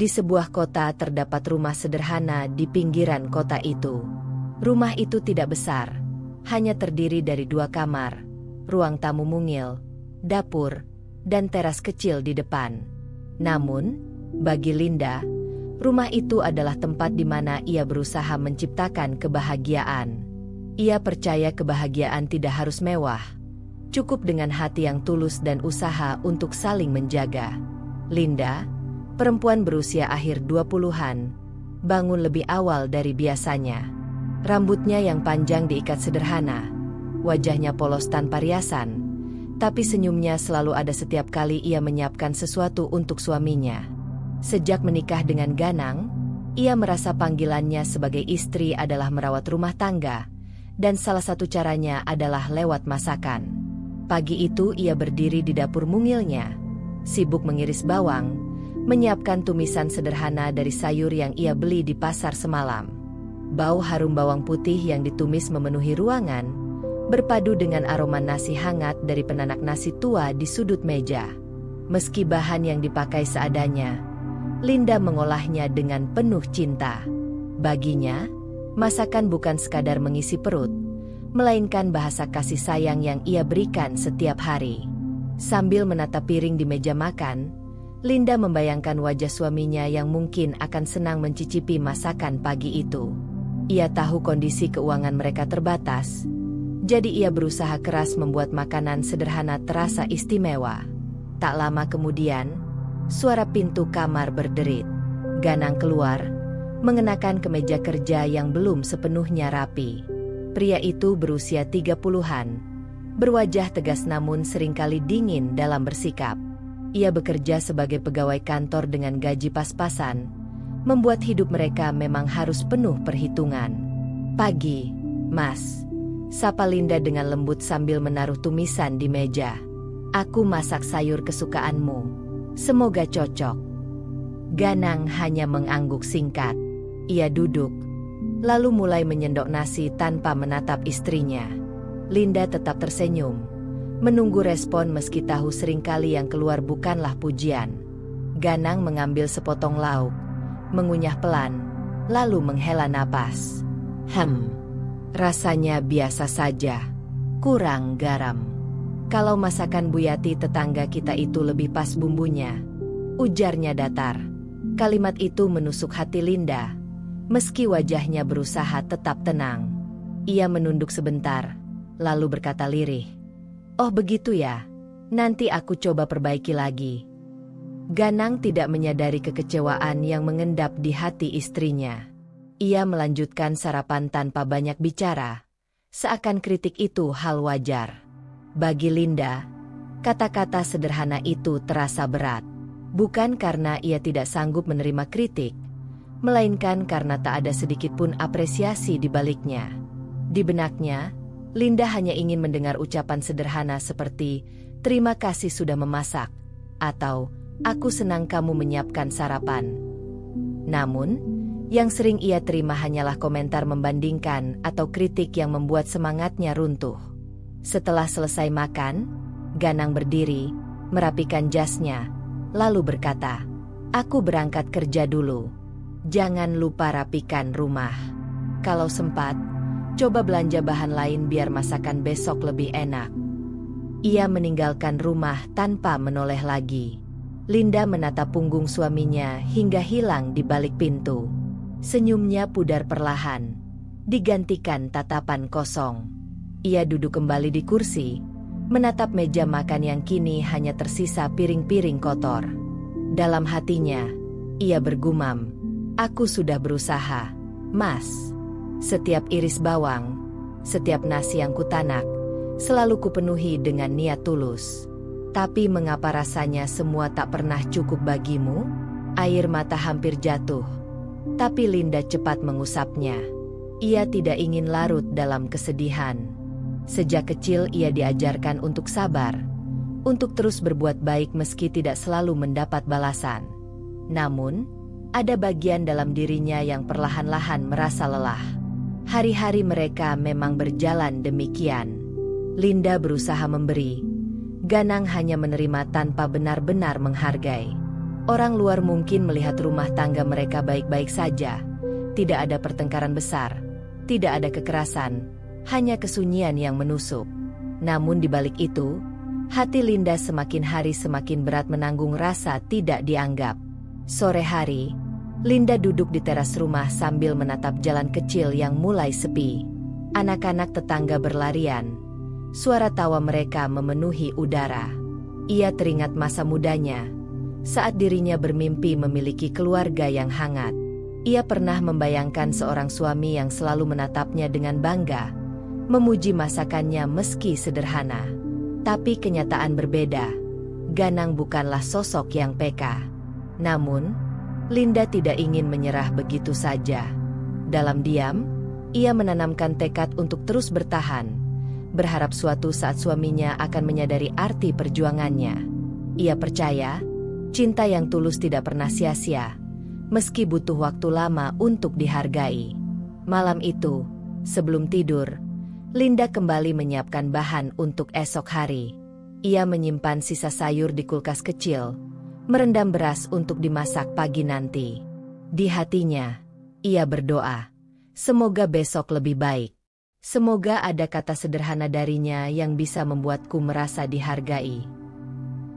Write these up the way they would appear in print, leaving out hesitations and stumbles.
Di sebuah kota terdapat rumah sederhana di pinggiran kota itu. Rumah itu tidak besar, hanya terdiri dari 2 kamar, ruang tamu mungil, dapur, dan teras kecil di depan. Namun, bagi Linda, rumah itu adalah tempat di mana ia berusaha menciptakan kebahagiaan. Ia percaya kebahagiaan tidak harus mewah, cukup dengan hati yang tulus dan usaha untuk saling menjaga. Linda, perempuan berusia akhir 20-an, bangun lebih awal dari biasanya. Rambutnya yang panjang diikat sederhana, wajahnya polos tanpa riasan, tapi senyumnya selalu ada setiap kali ia menyiapkan sesuatu untuk suaminya. Sejak menikah dengan Ganang, ia merasa panggilannya sebagai istri adalah merawat rumah tangga, dan salah satu caranya adalah lewat masakan. Pagi itu ia berdiri di dapur mungilnya, sibuk mengiris bawang, menyiapkan tumisan sederhana dari sayur yang ia beli di pasar semalam. Bau harum bawang putih yang ditumis memenuhi ruangan, berpadu dengan aroma nasi hangat dari penanak nasi tua di sudut meja. Meski bahan yang dipakai seadanya, Linda mengolahnya dengan penuh cinta. Baginya, masakan bukan sekadar mengisi perut, melainkan bahasa kasih sayang yang ia berikan setiap hari. Sambil menatap piring di meja makan, Linda membayangkan wajah suaminya yang mungkin akan senang mencicipi masakan pagi itu. Ia tahu kondisi keuangan mereka terbatas, jadi ia berusaha keras membuat makanan sederhana terasa istimewa. Tak lama kemudian, suara pintu kamar berderit. Ganang keluar, mengenakan kemeja kerja yang belum sepenuhnya rapi. Pria itu berusia 30-an, berwajah tegas namun seringkali dingin dalam bersikap. Ia bekerja sebagai pegawai kantor dengan gaji pas-pasan, membuat hidup mereka memang harus penuh perhitungan. "Pagi, Mas," sapa Linda dengan lembut sambil menaruh tumisan di meja. "Aku masak sayur kesukaanmu. Semoga cocok." Ganang hanya mengangguk singkat. Ia duduk, lalu mulai menyendok nasi tanpa menatap istrinya. Linda tetap tersenyum, menunggu respon meski tahu seringkali yang keluar bukanlah pujian. Ganang mengambil sepotong lauk, mengunyah pelan, lalu menghela napas. Rasanya biasa saja, kurang garam. Kalau masakan Bu Yati tetangga kita itu lebih pas bumbunya, ujarnya datar. Kalimat itu menusuk hati Linda, meski wajahnya berusaha tetap tenang. Ia menunduk sebentar, lalu berkata lirih, "Oh begitu ya, nanti aku coba perbaiki lagi." Ganang tidak menyadari kekecewaan yang mengendap di hati istrinya. Ia melanjutkan sarapan tanpa banyak bicara, seakan kritik itu hal wajar. Bagi Linda, kata-kata sederhana itu terasa berat. Bukan karena ia tidak sanggup menerima kritik, melainkan karena tak ada sedikit pun apresiasi di baliknya. Di benaknya, Linda hanya ingin mendengar ucapan sederhana seperti, "Terima kasih sudah memasak," atau "Aku senang kamu menyiapkan sarapan." Namun, yang sering ia terima hanyalah komentar membandingkan atau kritik yang membuat semangatnya runtuh. Setelah selesai makan, Ganang berdiri, merapikan jasnya, lalu berkata, "Aku berangkat kerja dulu. Jangan lupa rapikan rumah. Kalau sempat, coba belanja bahan lain biar masakan besok lebih enak." Ia meninggalkan rumah tanpa menoleh lagi. Linda menatap punggung suaminya hingga hilang di balik pintu. Senyumnya pudar perlahan, digantikan tatapan kosong. Ia duduk kembali di kursi, menatap meja makan yang kini hanya tersisa piring-piring kotor. Dalam hatinya, ia bergumam, "Aku sudah berusaha, Mas. Setiap iris bawang, setiap nasi yang kutanak, selalu kupenuhi dengan niat tulus. Tapi mengapa rasanya semua tak pernah cukup bagimu?" Air mata hampir jatuh, tapi Linda cepat mengusapnya. Ia tidak ingin larut dalam kesedihan. Sejak kecil ia diajarkan untuk sabar, untuk terus berbuat baik meski tidak selalu mendapat balasan. Namun, ada bagian dalam dirinya yang perlahan-lahan merasa lelah. Hari-hari mereka memang berjalan demikian. Linda berusaha memberi, Ganang hanya menerima tanpa benar-benar menghargai. Orang luar mungkin melihat rumah tangga mereka baik-baik saja. Tidak ada pertengkaran besar, tidak ada kekerasan, hanya kesunyian yang menusuk. Namun di balik itu, hati Linda semakin hari semakin berat menanggung rasa tidak dianggap. Sore hari, Linda duduk di teras rumah sambil menatap jalan kecil yang mulai sepi. Anak-anak tetangga berlarian. Suara tawa mereka memenuhi udara. Ia teringat masa mudanya, saat dirinya bermimpi memiliki keluarga yang hangat. Ia pernah membayangkan seorang suami yang selalu menatapnya dengan bangga, memuji masakannya meski sederhana. Tapi kenyataan berbeda. Ganang bukanlah sosok yang peka. Namun, Linda tidak ingin menyerah begitu saja. Dalam diam, ia menanamkan tekad untuk terus bertahan, berharap suatu saat suaminya akan menyadari arti perjuangannya. Ia percaya, cinta yang tulus tidak pernah sia-sia, meski butuh waktu lama untuk dihargai. Malam itu, sebelum tidur, Linda kembali menyiapkan bahan untuk esok hari. Ia menyimpan sisa sayur di kulkas kecil, merendam beras untuk dimasak pagi nanti. Di hatinya, ia berdoa, semoga besok lebih baik. Semoga ada kata sederhana darinya yang bisa membuatku merasa dihargai.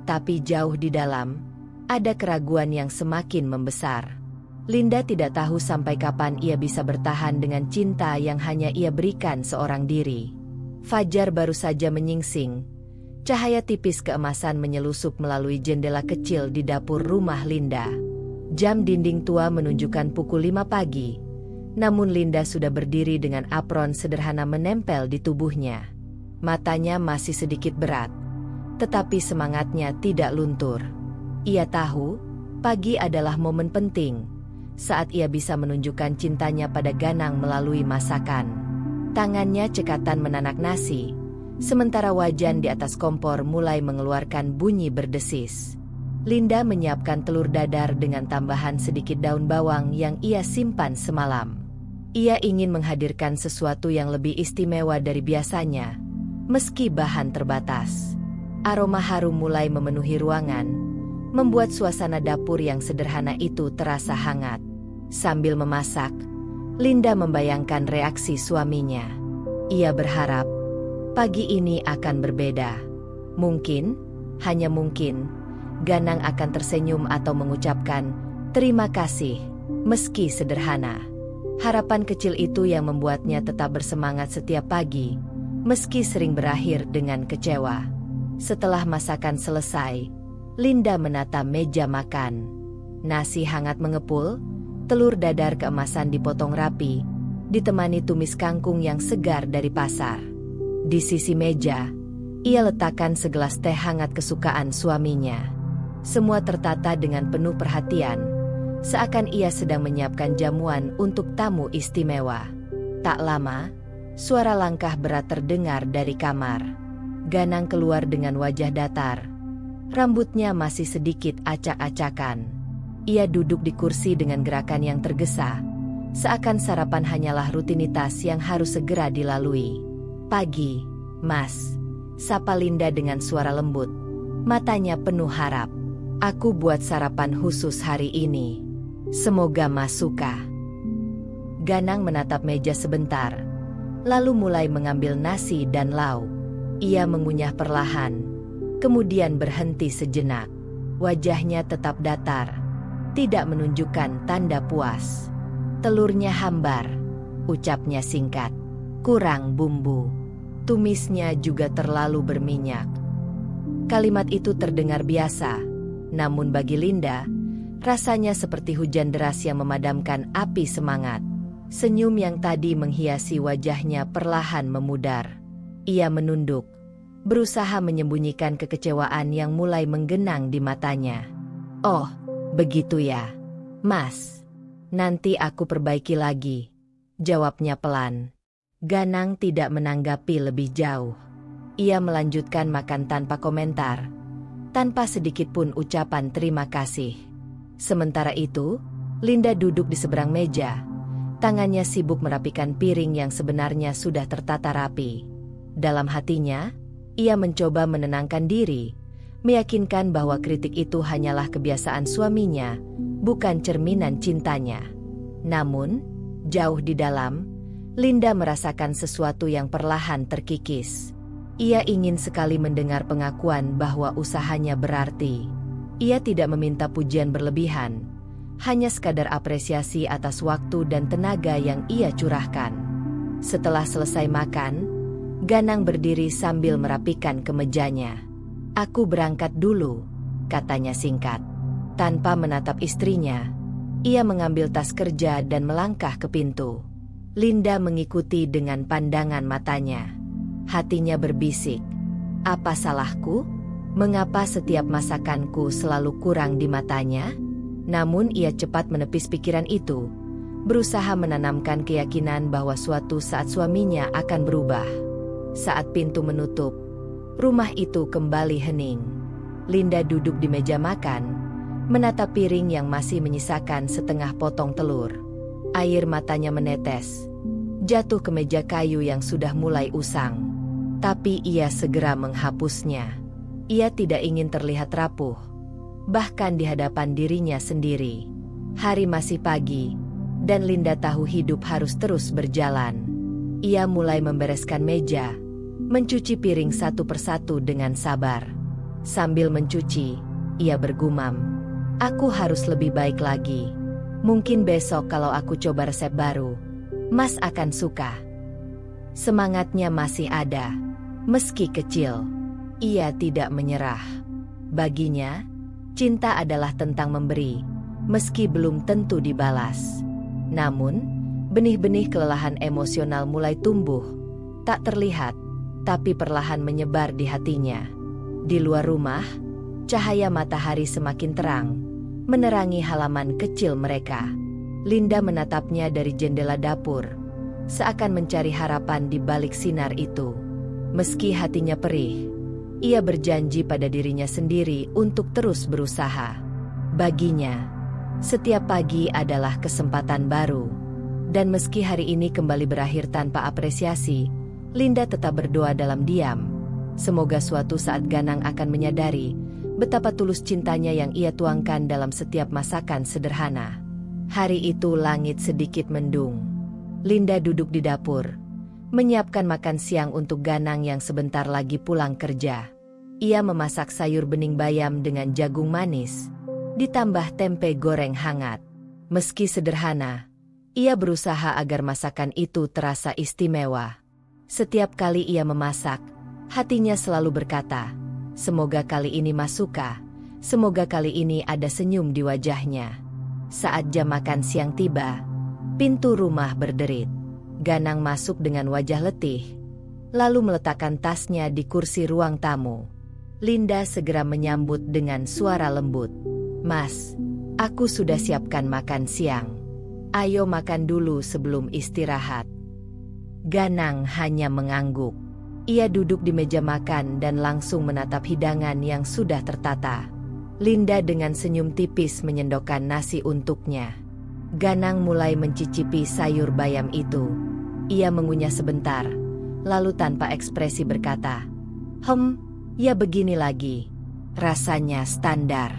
Tapi jauh di dalam, ada keraguan yang semakin membesar. Linda tidak tahu sampai kapan ia bisa bertahan dengan cinta yang hanya ia berikan seorang diri. Fajar baru saja menyingsing. Cahaya tipis keemasan menyelusup melalui jendela kecil di dapur rumah Linda. Jam dinding tua menunjukkan pukul 5 pagi. Namun Linda sudah berdiri dengan apron sederhana menempel di tubuhnya. Matanya masih sedikit berat, tetapi semangatnya tidak luntur. Ia tahu, pagi adalah momen penting, saat ia bisa menunjukkan cintanya pada Ganang melalui masakan. Tangannya cekatan menanak nasi, sementara wajan di atas kompor mulai mengeluarkan bunyi berdesis. Linda menyiapkan telur dadar dengan tambahan sedikit daun bawang yang ia simpan semalam. Ia ingin menghadirkan sesuatu yang lebih istimewa dari biasanya, meski bahan terbatas. Aroma harum mulai memenuhi ruangan, membuat suasana dapur yang sederhana itu terasa hangat. Sambil memasak, Linda membayangkan reaksi suaminya. Ia berharap pagi ini akan berbeda. Mungkin, hanya mungkin, Ganang akan tersenyum atau mengucapkan terima kasih, meski sederhana. Harapan kecil itu yang membuatnya tetap bersemangat setiap pagi, meski sering berakhir dengan kecewa. Setelah masakan selesai, Linda menata meja makan. Nasi hangat mengepul, telur dadar keemasan dipotong rapi, ditemani tumis kangkung yang segar dari pasar. Di sisi meja, ia letakkan segelas teh hangat kesukaan suaminya. Semua tertata dengan penuh perhatian, seakan ia sedang menyiapkan jamuan untuk tamu istimewa. Tak lama, suara langkah berat terdengar dari kamar. Ganang keluar dengan wajah datar. Rambutnya masih sedikit acak-acakan. Ia duduk di kursi dengan gerakan yang tergesa, seakan sarapan hanyalah rutinitas yang harus segera dilalui. Pagi, Mas, sapa Linda dengan suara lembut. Matanya penuh harap. Aku buat sarapan khusus hari ini. Semoga Mas suka. Ganang menatap meja sebentar, lalu mulai mengambil nasi dan lauk. Ia mengunyah perlahan, kemudian berhenti sejenak. Wajahnya tetap datar, tidak menunjukkan tanda puas. Telurnya hambar, ucapnya singkat. Kurang bumbu. Tumisnya juga terlalu berminyak. Kalimat itu terdengar biasa, namun bagi Linda, rasanya seperti hujan deras yang memadamkan api semangat. Senyum yang tadi menghiasi wajahnya perlahan memudar. Ia menunduk, berusaha menyembunyikan kekecewaan yang mulai menggenang di matanya. Oh, begitu ya, Mas. Nanti aku perbaiki lagi, jawabnya pelan. Ganang tidak menanggapi lebih jauh. Ia melanjutkan makan tanpa komentar, tanpa sedikit pun ucapan terima kasih. Sementara itu, Linda duduk di seberang meja. Tangannya sibuk merapikan piring yang sebenarnya sudah tertata rapi. Dalam hatinya, ia mencoba menenangkan diri, meyakinkan bahwa kritik itu hanyalah kebiasaan suaminya, bukan cerminan cintanya. Namun, jauh di dalam, Linda merasakan sesuatu yang perlahan terkikis. Ia ingin sekali mendengar pengakuan bahwa usahanya berarti. Ia tidak meminta pujian berlebihan, hanya sekadar apresiasi atas waktu dan tenaga yang ia curahkan. Setelah selesai makan, Ganang berdiri sambil merapikan kemejanya. "Aku berangkat dulu," katanya singkat. Tanpa menatap istrinya, ia mengambil tas kerja dan melangkah ke pintu. Linda mengikuti dengan pandangan matanya. Hatinya berbisik, "Apa salahku? Mengapa setiap masakanku selalu kurang di matanya?" Namun ia cepat menepis pikiran itu, berusaha menanamkan keyakinan bahwa suatu saat suaminya akan berubah. Saat pintu menutup, rumah itu kembali hening. Linda duduk di meja makan, menatap piring yang masih menyisakan setengah potong telur. Air matanya menetes, jatuh ke meja kayu yang sudah mulai usang. Tapi ia segera menghapusnya. Ia tidak ingin terlihat rapuh, bahkan di hadapan dirinya sendiri. Hari masih pagi, dan Linda tahu hidup harus terus berjalan. Ia mulai membereskan meja, mencuci piring satu persatu dengan sabar. Sambil mencuci, ia bergumam, "Aku harus lebih baik lagi. Mungkin besok kalau aku coba resep baru, Mas akan suka." Semangatnya masih ada, meski kecil. Ia tidak menyerah. Baginya, cinta adalah tentang memberi, meski belum tentu dibalas. Namun, benih-benih kelelahan emosional mulai tumbuh, tak terlihat, tapi perlahan menyebar di hatinya. Di luar rumah, cahaya matahari semakin terang, menerangi halaman kecil mereka. Linda menatapnya dari jendela dapur, seakan mencari harapan di balik sinar itu. Meski hatinya perih, ia berjanji pada dirinya sendiri untuk terus berusaha. Baginya, setiap pagi adalah kesempatan baru. Dan meski hari ini kembali berakhir tanpa apresiasi, Linda tetap berdoa dalam diam. Semoga suatu saat Ganang akan menyadari betapa tulus cintanya yang ia tuangkan dalam setiap masakan sederhana. Hari itu langit sedikit mendung. Linda duduk di dapur, menyiapkan makan siang untuk Ganang yang sebentar lagi pulang kerja. Ia memasak sayur bening bayam dengan jagung manis, ditambah tempe goreng hangat. Meski sederhana, ia berusaha agar masakan itu terasa istimewa. Setiap kali ia memasak, hatinya selalu berkata, "Semoga kali ini Mas suka, semoga kali ini ada senyum di wajahnya." Saat jam makan siang tiba, pintu rumah berderit. Ganang masuk dengan wajah letih, lalu meletakkan tasnya di kursi ruang tamu. Linda segera menyambut dengan suara lembut, "Mas, aku sudah siapkan makan siang. Ayo makan dulu sebelum istirahat." Ganang hanya mengangguk. Ia duduk di meja makan dan langsung menatap hidangan yang sudah tertata. Linda dengan senyum tipis menyendokkan nasi untuknya. Ganang mulai mencicipi sayur bayam itu. Ia mengunyah sebentar, lalu tanpa ekspresi berkata, Ya begini lagi. Rasanya standar.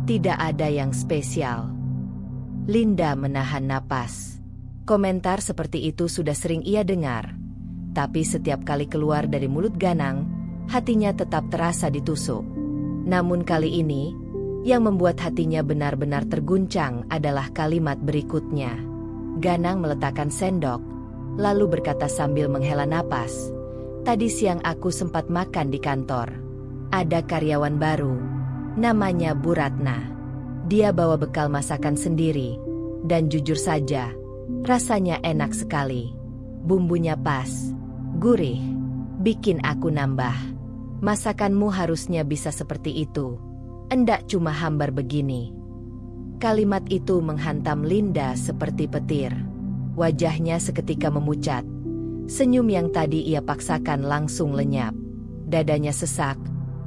Tidak ada yang spesial." Linda menahan napas. Komentar seperti itu sudah sering ia dengar. Tapi setiap kali keluar dari mulut Ganang, hatinya tetap terasa ditusuk. Namun kali ini, yang membuat hatinya benar-benar terguncang adalah kalimat berikutnya. Ganang meletakkan sendok, lalu berkata sambil menghela napas, "Tadi siang aku sempat makan di kantor. Ada karyawan baru, namanya Bu Ratna. Dia bawa bekal masakan sendiri, dan jujur saja, rasanya enak sekali. Bumbunya pas, gurih, bikin aku nambah. Masakanmu harusnya bisa seperti itu. Endak cuma hambar begini." Kalimat itu menghantam Linda seperti petir. Wajahnya seketika memucat. Senyum yang tadi ia paksakan langsung lenyap. Dadanya sesak,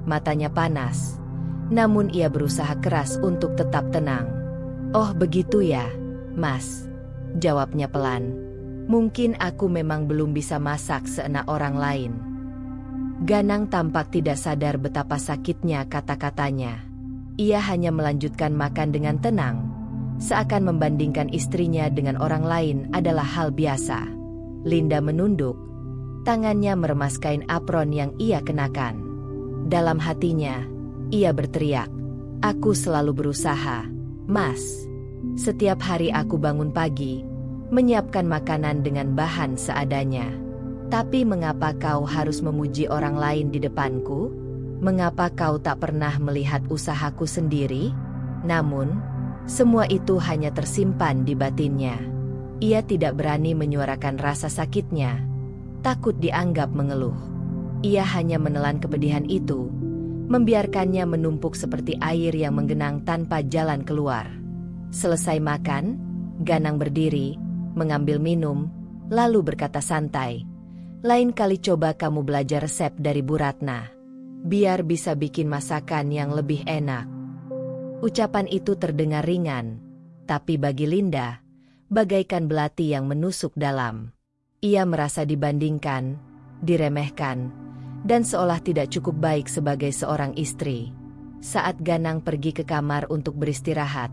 matanya panas. Namun ia berusaha keras untuk tetap tenang. "Oh begitu ya, Mas," jawabnya pelan. "Mungkin aku memang belum bisa masak seenak orang lain." Ganang tampak tidak sadar betapa sakitnya kata-katanya. Ia hanya melanjutkan makan dengan tenang, seakan membandingkan istrinya dengan orang lain adalah hal biasa. Linda menunduk, tangannya meremas kain apron yang ia kenakan. Dalam hatinya, ia berteriak, "Aku selalu berusaha, Mas. Setiap hari aku bangun pagi, menyiapkan makanan dengan bahan seadanya. Tapi mengapa kau harus memuji orang lain di depanku? Mengapa kau tak pernah melihat usahaku sendiri?" Namun, semua itu hanya tersimpan di batinnya. Ia tidak berani menyuarakan rasa sakitnya, takut dianggap mengeluh. Ia hanya menelan kepedihan itu, membiarkannya menumpuk seperti air yang menggenang tanpa jalan keluar. Selesai makan, Ganang berdiri, mengambil minum, lalu berkata santai, "Lain kali coba kamu belajar resep dari Bu Ratna. Biar bisa bikin masakan yang lebih enak." Ucapan itu terdengar ringan, tapi bagi Linda, bagaikan belati yang menusuk dalam. Ia merasa dibandingkan, diremehkan, dan seolah tidak cukup baik sebagai seorang istri. Saat Ganang pergi ke kamar untuk beristirahat,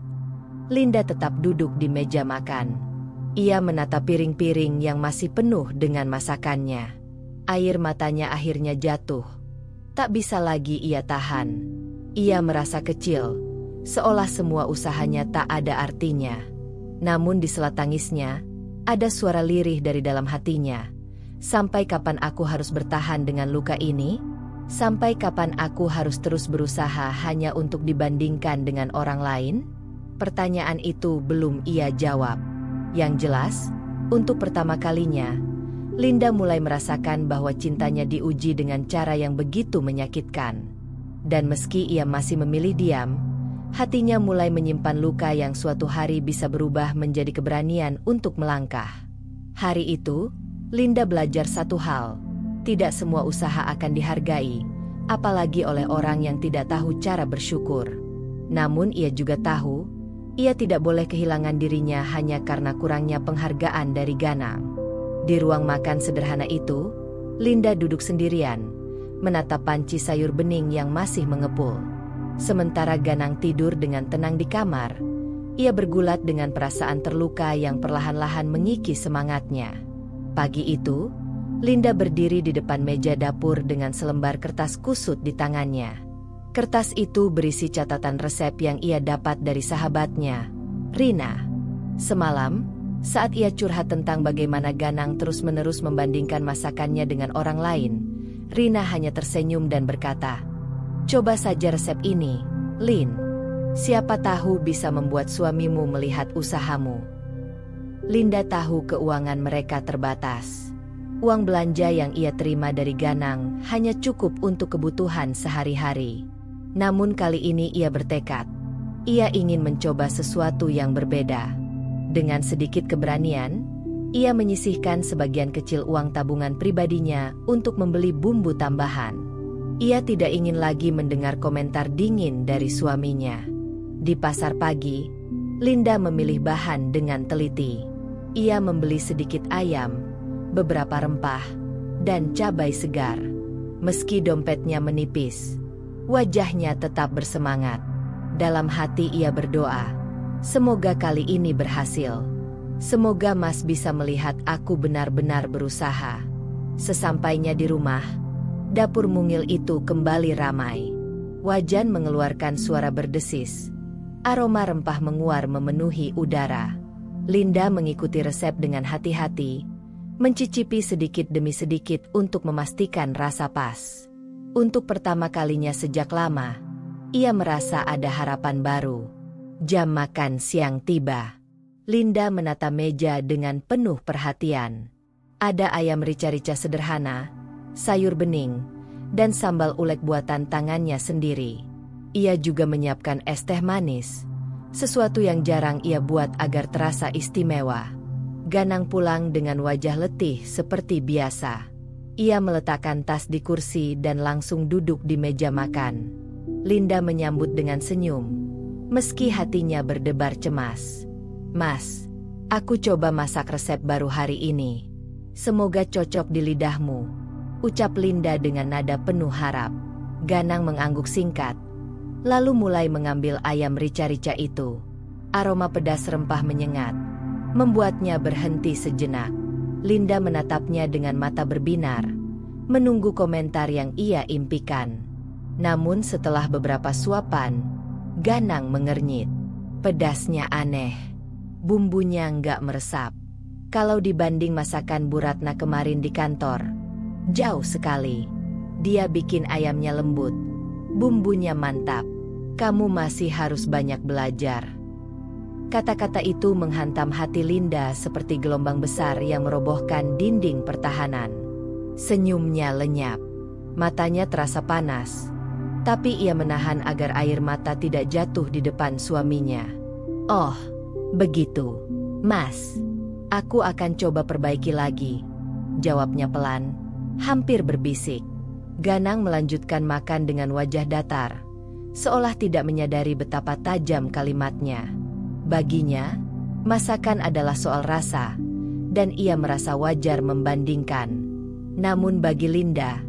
Linda tetap duduk di meja makan. Ia menatap piring-piring yang masih penuh dengan masakannya. Air matanya akhirnya jatuh. Tak bisa lagi ia tahan. Ia merasa kecil, seolah semua usahanya tak ada artinya. Namun di sela tangisnya, ada suara lirih dari dalam hatinya. "Sampai kapan aku harus bertahan dengan luka ini? Sampai kapan aku harus terus berusaha hanya untuk dibandingkan dengan orang lain?" Pertanyaan itu belum ia jawab. Yang jelas, untuk pertama kalinya, Linda mulai merasakan bahwa cintanya diuji dengan cara yang begitu menyakitkan. Dan meski ia masih memilih diam, hatinya mulai menyimpan luka yang suatu hari bisa berubah menjadi keberanian untuk melangkah. Hari itu, Linda belajar satu hal: tidak semua usaha akan dihargai, apalagi oleh orang yang tidak tahu cara bersyukur. Namun ia juga tahu, ia tidak boleh kehilangan dirinya hanya karena kurangnya penghargaan dari Ganang. Di ruang makan sederhana itu, Linda duduk sendirian, menatap panci sayur bening yang masih mengepul. Sementara Ganang tidur dengan tenang di kamar, ia bergulat dengan perasaan terluka yang perlahan-lahan mengikis semangatnya. Pagi itu, Linda berdiri di depan meja dapur dengan selembar kertas kusut di tangannya. Kertas itu berisi catatan resep yang ia dapat dari sahabatnya, Rina. Semalam, saat ia curhat tentang bagaimana Ganang terus-menerus membandingkan masakannya dengan orang lain, Rina hanya tersenyum dan berkata, "Coba saja resep ini, Lin. Siapa tahu bisa membuat suamimu melihat usahamu." Linda tahu keuangan mereka terbatas. Uang belanja yang ia terima dari Ganang hanya cukup untuk kebutuhan sehari-hari. Namun kali ini ia bertekad. Ia ingin mencoba sesuatu yang berbeda. Dengan sedikit keberanian, ia menyisihkan sebagian kecil uang tabungan pribadinya untuk membeli bumbu tambahan. Ia tidak ingin lagi mendengar komentar dingin dari suaminya. Di pasar pagi, Linda memilih bahan dengan teliti. Ia membeli sedikit ayam, beberapa rempah, dan cabai segar. Meski dompetnya menipis, wajahnya tetap bersemangat. Dalam hati ia berdoa, "Semoga kali ini berhasil. Semoga Mas bisa melihat aku benar-benar berusaha." Sesampainya di rumah, dapur mungil itu kembali ramai. Wajan mengeluarkan suara berdesis. Aroma rempah menguar memenuhi udara. Linda mengikuti resep dengan hati-hati, mencicipi sedikit demi sedikit untuk memastikan rasa pas. Untuk pertama kalinya sejak lama, ia merasa ada harapan baru. Jam makan siang tiba. Linda menata meja dengan penuh perhatian. Ada ayam rica-rica sederhana, sayur bening, dan sambal ulek buatan tangannya sendiri. Ia juga menyiapkan es teh manis, sesuatu yang jarang ia buat agar terasa istimewa. Ganang pulang dengan wajah letih seperti biasa. Ia meletakkan tas di kursi dan langsung duduk di meja makan. Linda menyambut dengan senyum, meski hatinya berdebar cemas. "Mas, aku coba masak resep baru hari ini. Semoga cocok di lidahmu." ucap Linda dengan nada penuh harap. Ganang mengangguk singkat, lalu mulai mengambil ayam rica-rica itu. Aroma pedas rempah menyengat, membuatnya berhenti sejenak. Linda menatapnya dengan mata berbinar, menunggu komentar yang ia impikan. Namun setelah beberapa suapan, Ganang mengernyit. Pedasnya aneh, bumbunya nggak meresap. Kalau dibanding masakan Bu Ratna kemarin di kantor, jauh sekali. Dia bikin ayamnya lembut, bumbunya mantap. Kamu masih harus banyak belajar. Kata-kata itu menghantam hati Linda seperti gelombang besar yang merobohkan dinding pertahanan. Senyumnya lenyap, matanya terasa panas, tapi ia menahan agar air mata tidak jatuh di depan suaminya. Oh, begitu, Mas. Aku akan coba perbaiki lagi, jawabnya pelan, hampir berbisik. Ganang melanjutkan makan dengan wajah datar, seolah tidak menyadari betapa tajam kalimatnya. Baginya, masakan adalah soal rasa, dan ia merasa wajar membandingkan. Namun bagi Linda,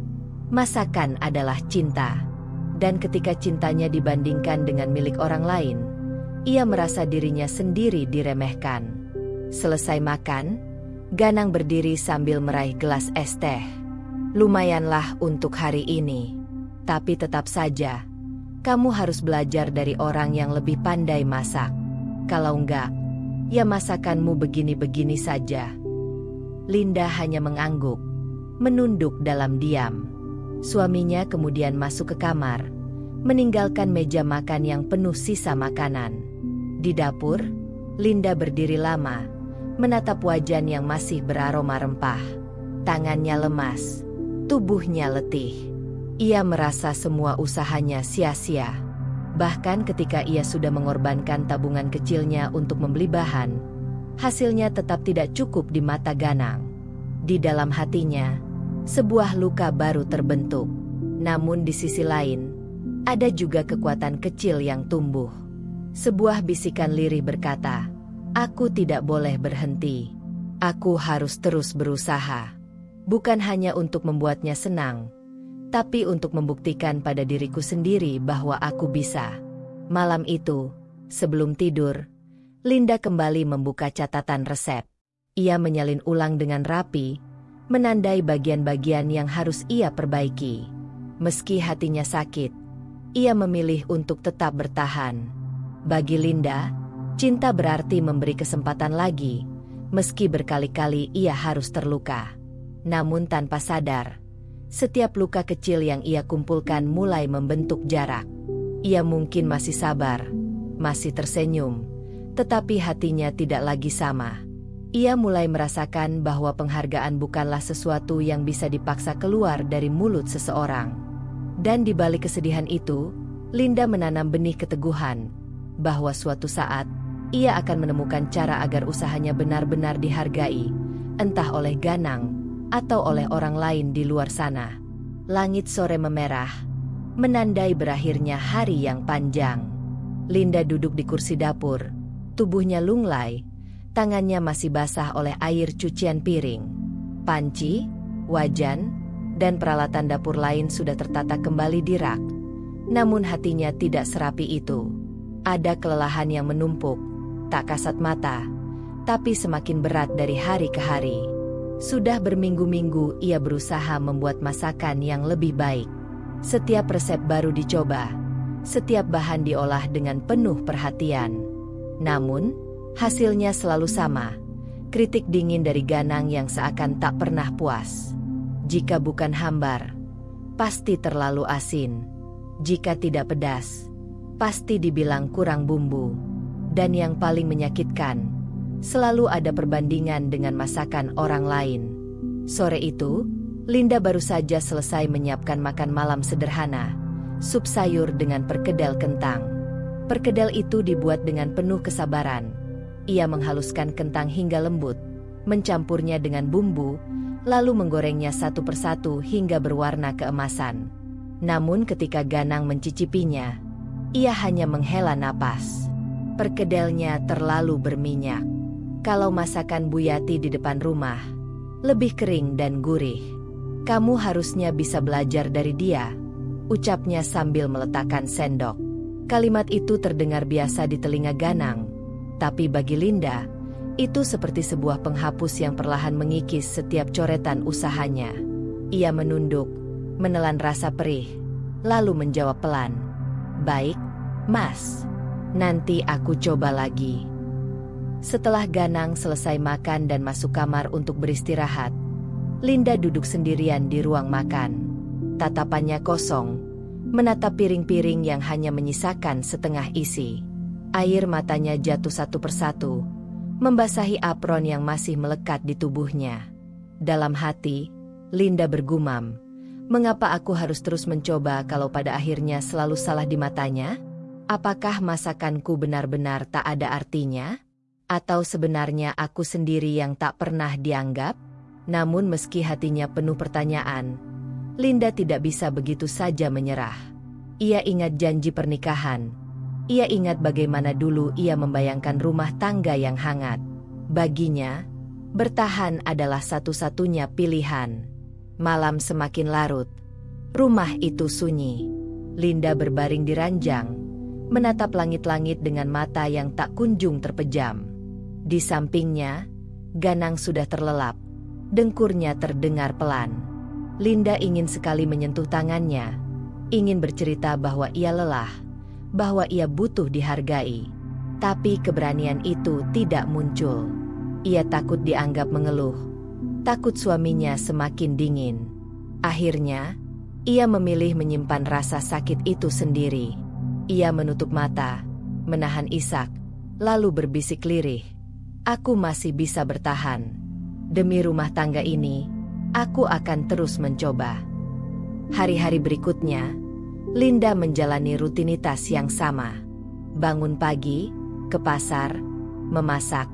masakan adalah cinta. Dan ketika cintanya dibandingkan dengan milik orang lain, ia merasa dirinya sendiri diremehkan. Selesai makan, Ganang berdiri sambil meraih gelas es teh. Lumayanlah untuk hari ini. Tapi tetap saja, kamu harus belajar dari orang yang lebih pandai masak. Kalau enggak, ya masakanmu begini-begini saja. Linda hanya mengangguk, menunduk dalam diam. Suaminya kemudian masuk ke kamar, meninggalkan meja makan yang penuh sisa makanan. Di dapur, Linda berdiri lama, menatap wajan yang masih beraroma rempah. Tangannya lemas, tubuhnya letih. Ia merasa semua usahanya sia-sia. Bahkan ketika ia sudah mengorbankan tabungan kecilnya untuk membeli bahan, hasilnya tetap tidak cukup di mata Ganang. Di dalam hatinya, sebuah luka baru terbentuk. Namun di sisi lain, ada juga kekuatan kecil yang tumbuh. Sebuah bisikan lirih berkata, "Aku tidak boleh berhenti. Aku harus terus berusaha. Bukan hanya untuk membuatnya senang, tapi untuk membuktikan pada diriku sendiri bahwa aku bisa." Malam itu, sebelum tidur, Linda kembali membuka catatan resep. Ia menyalin ulang dengan rapi, menandai bagian-bagian yang harus ia perbaiki. Meski hatinya sakit, ia memilih untuk tetap bertahan. Bagi Linda, cinta berarti memberi kesempatan lagi, meski berkali-kali ia harus terluka. Namun tanpa sadar, setiap luka kecil yang ia kumpulkan mulai membentuk jarak. Ia mungkin masih sabar, masih tersenyum, tetapi hatinya tidak lagi sama. Ia mulai merasakan bahwa penghargaan bukanlah sesuatu yang bisa dipaksa keluar dari mulut seseorang. Dan di balik kesedihan itu, Linda menanam benih keteguhan, bahwa suatu saat, ia akan menemukan cara agar usahanya benar-benar dihargai, entah oleh Ganang, atau oleh orang lain di luar sana. Langit sore memerah, menandai berakhirnya hari yang panjang. Linda duduk di kursi dapur, tubuhnya lunglai, tangannya masih basah oleh air cucian piring. Panci, wajan, dan peralatan dapur lain sudah tertata kembali di rak. Namun hatinya tidak serapi itu. Ada kelelahan yang menumpuk, tak kasat mata, tapi semakin berat dari hari ke hari. Sudah berminggu-minggu ia berusaha membuat masakan yang lebih baik. Setiap resep baru dicoba, setiap bahan diolah dengan penuh perhatian. Namun, hasilnya selalu sama, kritik dingin dari Ganang yang seakan tak pernah puas. Jika bukan hambar, pasti terlalu asin. Jika tidak pedas, pasti dibilang kurang bumbu. Dan yang paling menyakitkan, selalu ada perbandingan dengan masakan orang lain. Sore itu, Linda baru saja selesai menyiapkan makan malam sederhana, sup sayur dengan perkedel kentang. Perkedel itu dibuat dengan penuh kesabaran. Ia menghaluskan kentang hingga lembut, mencampurnya dengan bumbu, lalu menggorengnya satu persatu hingga berwarna keemasan. Namun ketika Ganang mencicipinya, ia hanya menghela napas. Perkedelnya terlalu berminyak. Kalau masakan Bu Yati di depan rumah, lebih kering dan gurih. Kamu harusnya bisa belajar dari dia, ucapnya sambil meletakkan sendok. Kalimat itu terdengar biasa di telinga Ganang, tapi bagi Linda, itu seperti sebuah penghapus yang perlahan mengikis setiap coretan usahanya. Ia menunduk, menelan rasa perih, lalu menjawab pelan, "Baik, Mas. Nanti aku coba lagi." Setelah Ganang selesai makan dan masuk kamar untuk beristirahat, Linda duduk sendirian di ruang makan. Tatapannya kosong, menatap piring-piring yang hanya menyisakan setengah isi. Air matanya jatuh satu persatu, membasahi apron yang masih melekat di tubuhnya. Dalam hati, Linda bergumam, "Mengapa aku harus terus mencoba kalau pada akhirnya selalu salah di matanya? Apakah masakanku benar-benar tak ada artinya? Atau sebenarnya aku sendiri yang tak pernah dianggap?" Namun meski hatinya penuh pertanyaan, Linda tidak bisa begitu saja menyerah. Ia ingat janji pernikahan. Ia ingat bagaimana dulu ia membayangkan rumah tangga yang hangat. Baginya, bertahan adalah satu-satunya pilihan. Malam semakin larut. Rumah itu sunyi. Linda berbaring di ranjang, menatap langit-langit dengan mata yang tak kunjung terpejam. Di sampingnya, Ganang sudah terlelap. Dengkurnya terdengar pelan. Linda ingin sekali menyentuh tangannya, ingin bercerita bahwa ia lelah, bahwa ia butuh dihargai. Tapi keberanian itu tidak muncul. Ia takut dianggap mengeluh, takut suaminya semakin dingin. Akhirnya, ia memilih menyimpan rasa sakit itu sendiri. Ia menutup mata, menahan isak, lalu berbisik lirih, "Aku masih bisa bertahan. Demi rumah tangga ini, aku akan terus mencoba." Hari-hari berikutnya, Linda menjalani rutinitas yang sama. Bangun pagi, ke pasar, memasak,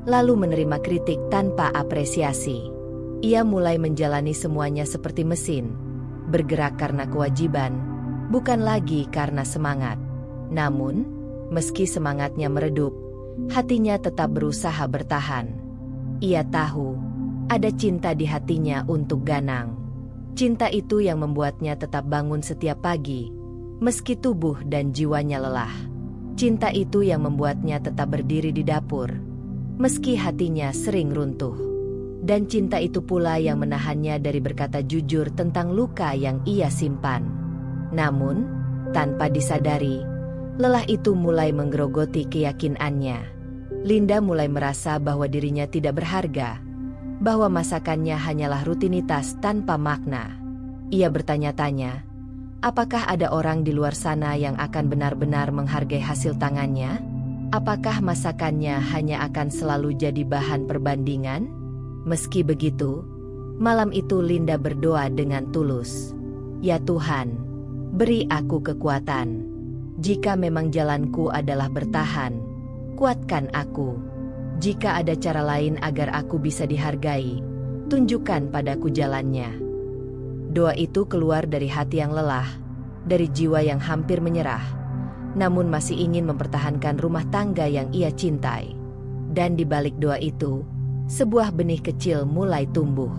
lalu menerima kritik tanpa apresiasi. Ia mulai menjalani semuanya seperti mesin, bergerak karena kewajiban, bukan lagi karena semangat. Namun, meski semangatnya meredup, hatinya tetap berusaha bertahan. Ia tahu, ada cinta di hatinya untuk Ganang. Cinta itu yang membuatnya tetap bangun setiap pagi, meski tubuh dan jiwanya lelah. Cinta itu yang membuatnya tetap berdiri di dapur, meski hatinya sering runtuh. Dan cinta itu pula yang menahannya dari berkata jujur tentang luka yang ia simpan. Namun, tanpa disadari, lelah itu mulai menggerogoti keyakinannya. Linda mulai merasa bahwa dirinya tidak berharga, bahwa masakannya hanyalah rutinitas tanpa makna. Ia bertanya-tanya, apakah ada orang di luar sana yang akan benar-benar menghargai hasil tangannya? Apakah masakannya hanya akan selalu jadi bahan perbandingan? Meski begitu, malam itu Linda berdoa dengan tulus. "Ya Tuhan, beri aku kekuatan. Jika memang jalanku adalah bertahan, kuatkan aku. Jika ada cara lain agar aku bisa dihargai, tunjukkan padaku jalannya." Doa itu keluar dari hati yang lelah, dari jiwa yang hampir menyerah, namun masih ingin mempertahankan rumah tangga yang ia cintai. Dan di balik doa itu, sebuah benih kecil mulai tumbuh.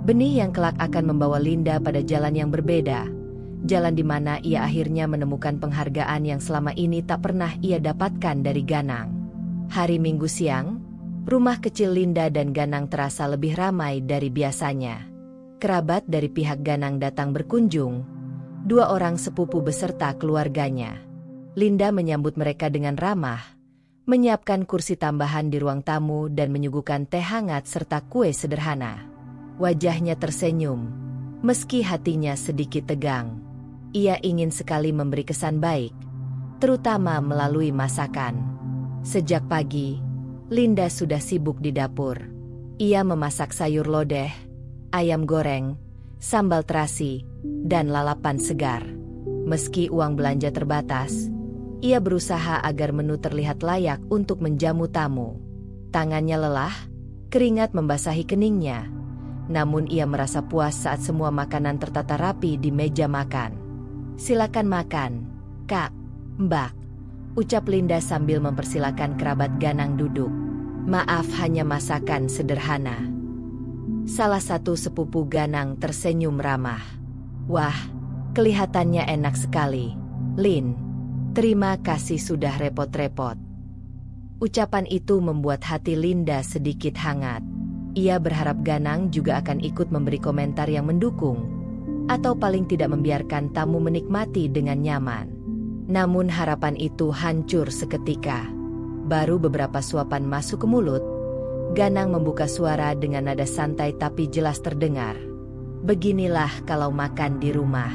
Benih yang kelak akan membawa Linda pada jalan yang berbeda, jalan di mana ia akhirnya menemukan penghargaan yang selama ini tak pernah ia dapatkan dari Ganang. Hari Minggu siang, rumah kecil Linda dan Ganang terasa lebih ramai dari biasanya. Kerabat dari pihak Ganang datang berkunjung, 2 orang sepupu beserta keluarganya. Linda menyambut mereka dengan ramah, menyiapkan kursi tambahan di ruang tamu dan menyuguhkan teh hangat serta kue sederhana. Wajahnya tersenyum, meski hatinya sedikit tegang. Ia ingin sekali memberi kesan baik, terutama melalui masakan. Sejak pagi, Linda sudah sibuk di dapur. Ia memasak sayur lodeh, ayam goreng, sambal terasi, dan lalapan segar. Meski uang belanja terbatas, ia berusaha agar menu terlihat layak untuk menjamu tamu. Tangannya lelah, keringat membasahi keningnya. Namun ia merasa puas saat semua makanan tertata rapi di meja makan. "Silakan makan, Kak, Mbak," ucap Linda sambil mempersilakan kerabat Ganang duduk. "Maaf, hanya masakan sederhana." Salah satu sepupu Ganang tersenyum ramah. Wah, kelihatannya enak sekali, Lin. Terima kasih sudah repot-repot. Ucapan itu membuat hati Linda sedikit hangat. Ia berharap Ganang juga akan ikut memberi komentar yang mendukung, atau paling tidak membiarkan tamu menikmati dengan nyaman. Namun harapan itu hancur seketika. Baru beberapa suapan masuk ke mulut, Ganang membuka suara dengan nada santai tapi jelas terdengar. Beginilah kalau makan di rumah.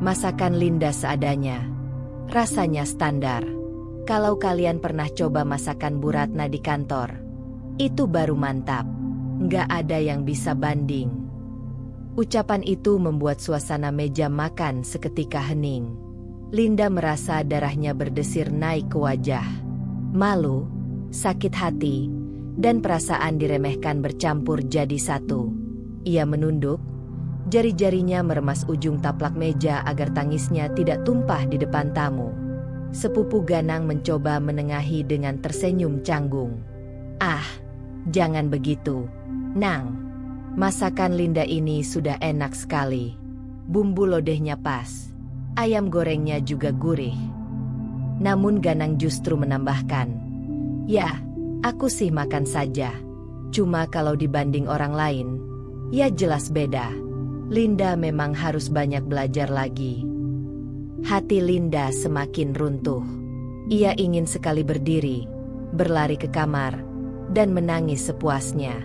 Masakan Linda seadanya. Rasanya standar. Kalau kalian pernah coba masakan Bu Ratna di kantor, itu baru mantap. Nggak ada yang bisa banding. Ucapan itu membuat suasana meja makan seketika hening. Linda merasa darahnya berdesir naik ke wajah. Malu, sakit hati, dan perasaan diremehkan bercampur jadi satu. Ia menunduk, jari-jarinya meremas ujung taplak meja agar tangisnya tidak tumpah di depan tamu. Sepupu Ganang mencoba menengahi dengan tersenyum canggung. Ah, jangan begitu, Nang. Masakan Linda ini sudah enak sekali. Bumbu lodehnya pas. Ayam gorengnya juga gurih. Namun Ganang justru menambahkan, ya, aku sih makan saja. Cuma kalau dibanding orang lain, ya jelas beda. Linda memang harus banyak belajar lagi. Hati Linda semakin runtuh. Ia ingin sekali berdiri, berlari ke kamar, dan menangis sepuasnya.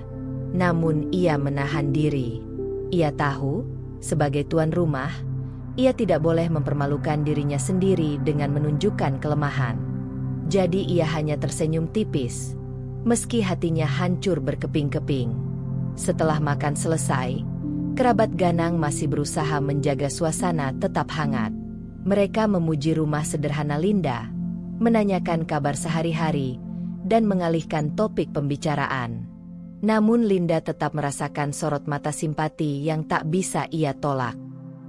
Namun ia menahan diri. Ia tahu, sebagai tuan rumah, ia tidak boleh mempermalukan dirinya sendiri dengan menunjukkan kelemahan. Jadi ia hanya tersenyum tipis, meski hatinya hancur berkeping-keping. Setelah makan selesai, kerabat Ganang masih berusaha menjaga suasana tetap hangat. Mereka memuji rumah sederhana Linda, menanyakan kabar sehari-hari, dan mengalihkan topik pembicaraan. Namun Linda tetap merasakan sorot mata simpati yang tak bisa ia tolak.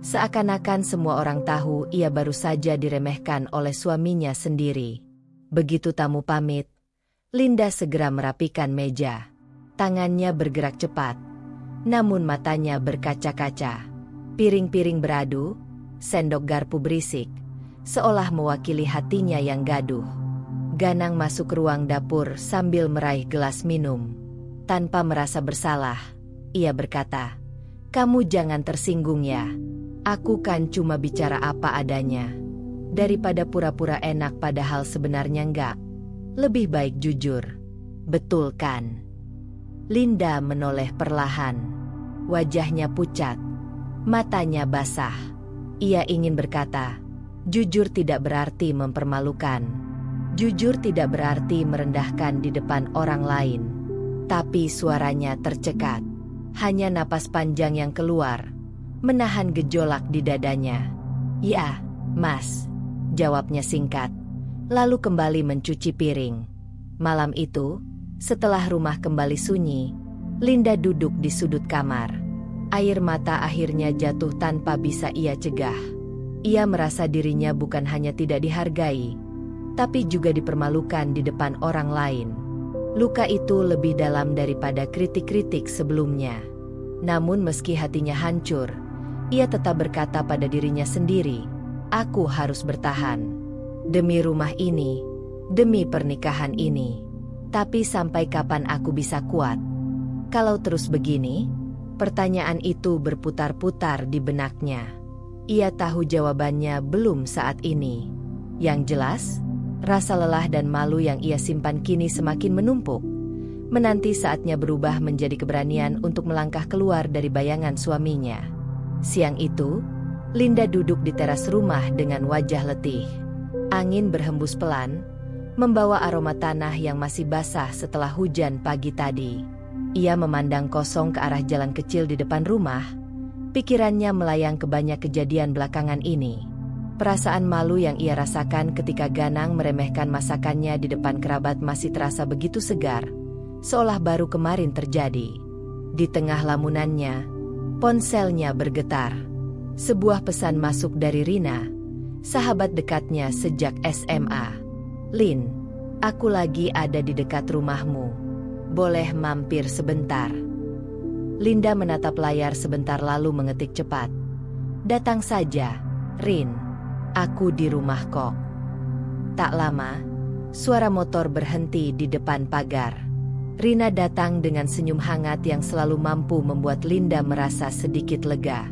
Seakan-akan semua orang tahu ia baru saja diremehkan oleh suaminya sendiri. Begitu tamu pamit, Linda segera merapikan meja. Tangannya bergerak cepat, namun matanya berkaca-kaca. Piring-piring beradu, sendok garpu berisik, seolah mewakili hatinya yang gaduh. Ganang masuk ke ruang dapur sambil meraih gelas minum. Tanpa merasa bersalah, ia berkata, "Kamu jangan tersinggung ya. Aku kan cuma bicara apa adanya. Daripada pura-pura enak padahal sebenarnya enggak. Lebih baik jujur. Betul kan?" Linda menoleh perlahan. Wajahnya pucat, matanya basah. Ia ingin berkata, jujur tidak berarti mempermalukan. Jujur tidak berarti merendahkan di depan orang lain. Tapi suaranya tercekat. Hanya napas panjang yang keluar, menahan gejolak di dadanya. "Ya, Mas," jawabnya singkat. Lalu kembali mencuci piring. Malam itu, setelah rumah kembali sunyi, Linda duduk di sudut kamar. Air mata akhirnya jatuh tanpa bisa ia cegah. Ia merasa dirinya bukan hanya tidak dihargai, tapi juga dipermalukan di depan orang lain. Luka itu lebih dalam daripada kritik-kritik sebelumnya. Namun meski hatinya hancur, ia tetap berkata pada dirinya sendiri, "Aku harus bertahan. Demi rumah ini, demi pernikahan ini. Tapi sampai kapan aku bisa kuat? Kalau terus begini?" Pertanyaan itu berputar-putar di benaknya. Ia tahu jawabannya belum saat ini. Yang jelas, rasa lelah dan malu yang ia simpan kini semakin menumpuk. Menanti saatnya berubah menjadi keberanian untuk melangkah keluar dari bayangan suaminya. Siang itu, Linda duduk di teras rumah dengan wajah letih. Angin berhembus pelan, membawa aroma tanah yang masih basah setelah hujan pagi tadi. Ia memandang kosong ke arah jalan kecil di depan rumah. Pikirannya melayang ke banyak kejadian belakangan ini. Perasaan malu yang ia rasakan ketika Ganang meremehkan masakannya di depan kerabat masih terasa begitu segar, seolah baru kemarin terjadi. Di tengah lamunannya, ponselnya bergetar. Sebuah pesan masuk dari Rina, sahabat dekatnya sejak SMA. "Lin, aku lagi ada di dekat rumahmu. Boleh mampir sebentar?" Linda menatap layar sebentar lalu mengetik cepat. Datang saja, Rin. Aku di rumah kok. Tak lama, suara motor berhenti di depan pagar. Rina datang dengan senyum hangat yang selalu mampu membuat Linda merasa sedikit lega.